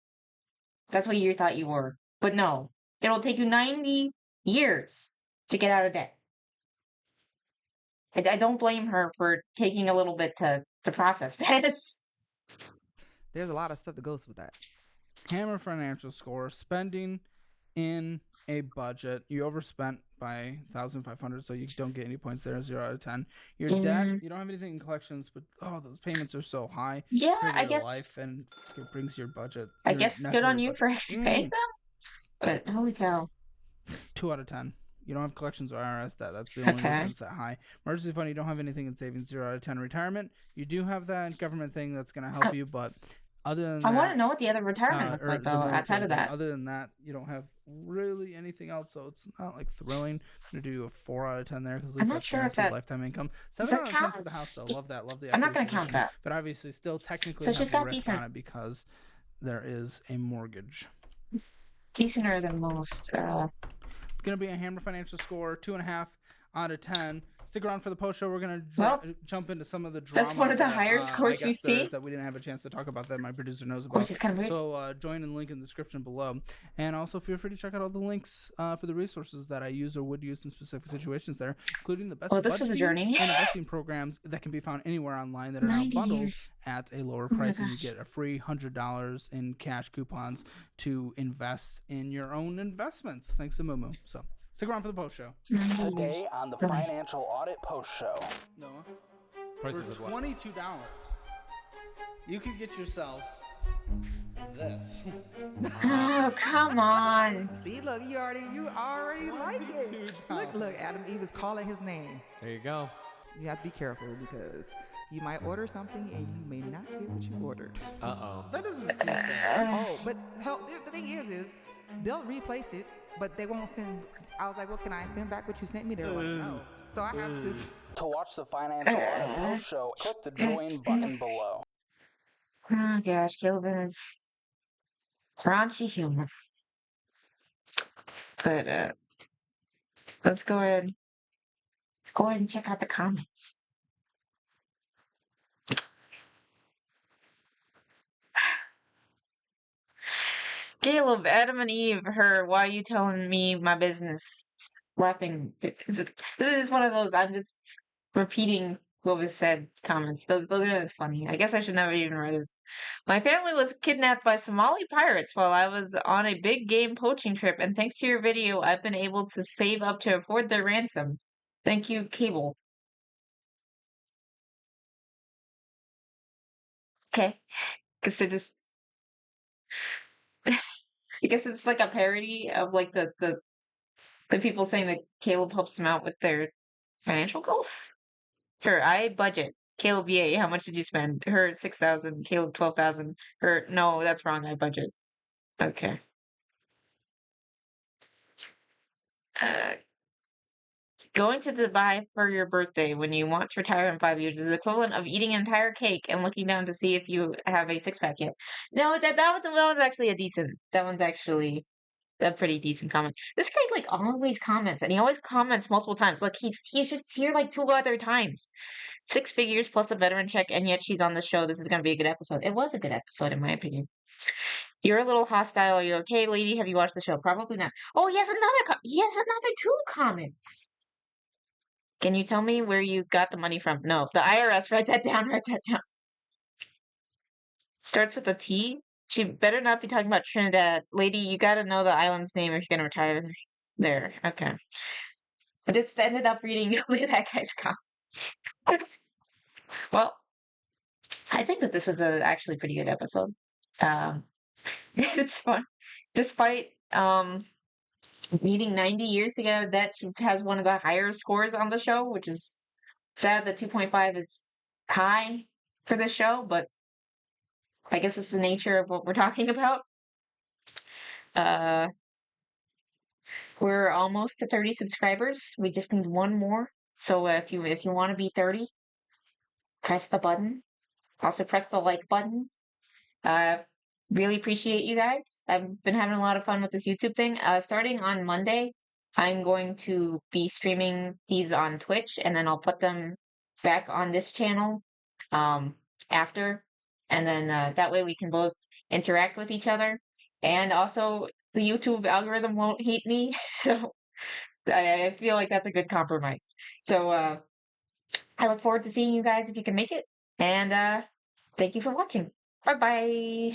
That's what you thought you were. But no. It'll take you 90 years to get out of debt. I don't blame her for taking a little bit to process this. There's a lot of stuff that goes with that. Hammer financial score, spending in a budget. You overspent by 1,500, so you don't get any points there. 0 out of 10. Your debt, you don't have anything in collections, but those payments are so high. Yeah, I guess. Life, and it brings your budget. I guess good on you for actually paying them. But holy cow. 2 out of 10. You don't have collections or IRS debt. That's the only reason it's that high. Emergency fund, you don't have anything in savings. 0 out of 10. Retirement, you do have that government thing that's going to help you, but other than that, I want to know what the other retirement looks like, though, outside of that. Other than that, you don't have really anything else, so it's not like thrilling. I'm going to do a 4 out of 10 there because at least that's guaranteed lifetime income. 7 out of 10 for the house, though. Love that. Love the I'm not going to count that. But obviously, still technically so she's got risk decent on it because there is a mortgage. Decenter than most. It's going to be a Hammer financial score, 2.5 out of 10. Stick around for the post show. We're going to jump into some of the drama. That's one of the higher scores you see. That we didn't have a chance to talk about that my producer knows about. Which is kind of weird. So join in the link in the description below. And also feel free to check out all the links for the resources that I use or would use in specific situations there, including the best budgeting and investing programs that can be found anywhere online that are now bundled at a lower price. And you get a free $100 in cash coupons to invest in your own investments. Thanks to Mumu. So stick around for the post show. Today on the Financial Audit Post Show. Noah, prices for $22, you could get yourself this. Oh, come on. See, look, you already like it. Look, Adam Eve is calling his name. There you go. You have to be careful because you might order something and you may not get what you ordered. Uh-oh. That doesn't seem fair. Oh, but the thing is they'll replace it, but they won't send. I was like, well, can I send back what you sent me? They were like, no. So I have this. To watch the Financial Audit Post Show, click the join button below. Oh gosh, Caleb is Raunchy humor. But let's go ahead. Let's go ahead and check out the comments. Caleb, Adam and Eve, why are you telling me my business? Laughing. This is one of those, I'm just repeating what was said comments. Those are just funny. I guess I should never even read it. My family was kidnapped by Somali pirates while I was on a big game poaching trip, and thanks to your video, I've been able to save up to afford their ransom. Thank you, Cable. Okay. Because they're just. I guess it's like a parody of like the people saying that Caleb helps them out with their financial goals. Sure, I budget. Caleb, yay, how much did you spend? Her 6,000, Caleb 12,000. Her no, that's wrong, I budget. Okay. Uh Going to Dubai for your birthday when you want to retire in 5 years is the equivalent of eating an entire cake and looking down to see if you have a six pack yet. No, that one's actually that one's actually a pretty decent comment. This guy like always comments, and he always comments multiple times. Like he's just here like 2 other times. 6 figures plus a veteran check, and yet she's on the show. This is gonna be a good episode. It was a good episode in my opinion. You're a little hostile. Are you okay, lady? Have you watched the show? Probably not. Oh, he has another two comments. Can you tell me where you got the money from? No, the IRS. Write that down. Write that down. Starts with a T. She better not be talking about Trinidad. Lady, you gotta know the island's name if you're gonna retire there. Okay. I just ended up reading only that guy's comments. Well, I think that this was a actually pretty good episode. Um, it's fun. Despite needing 90 years to get out of debt, she has one of the higher scores on the show, which is sad that 2.5 is high for the show, but I guess it's the nature of what we're talking about. Uh, we're almost to 30 subscribers. We just need one more. So if you want to be 30, press the button. Also press the like button. Really appreciate you guys. I've been having a lot of fun with this YouTube thing. Starting on Monday, I'm going to be streaming these on Twitch, and then I'll put them back on this channel after, and then that way we can both interact with each other. And also, the YouTube algorithm won't hate me, so I feel like that's a good compromise. So I look forward to seeing you guys if you can make it, and thank you for watching. Bye bye.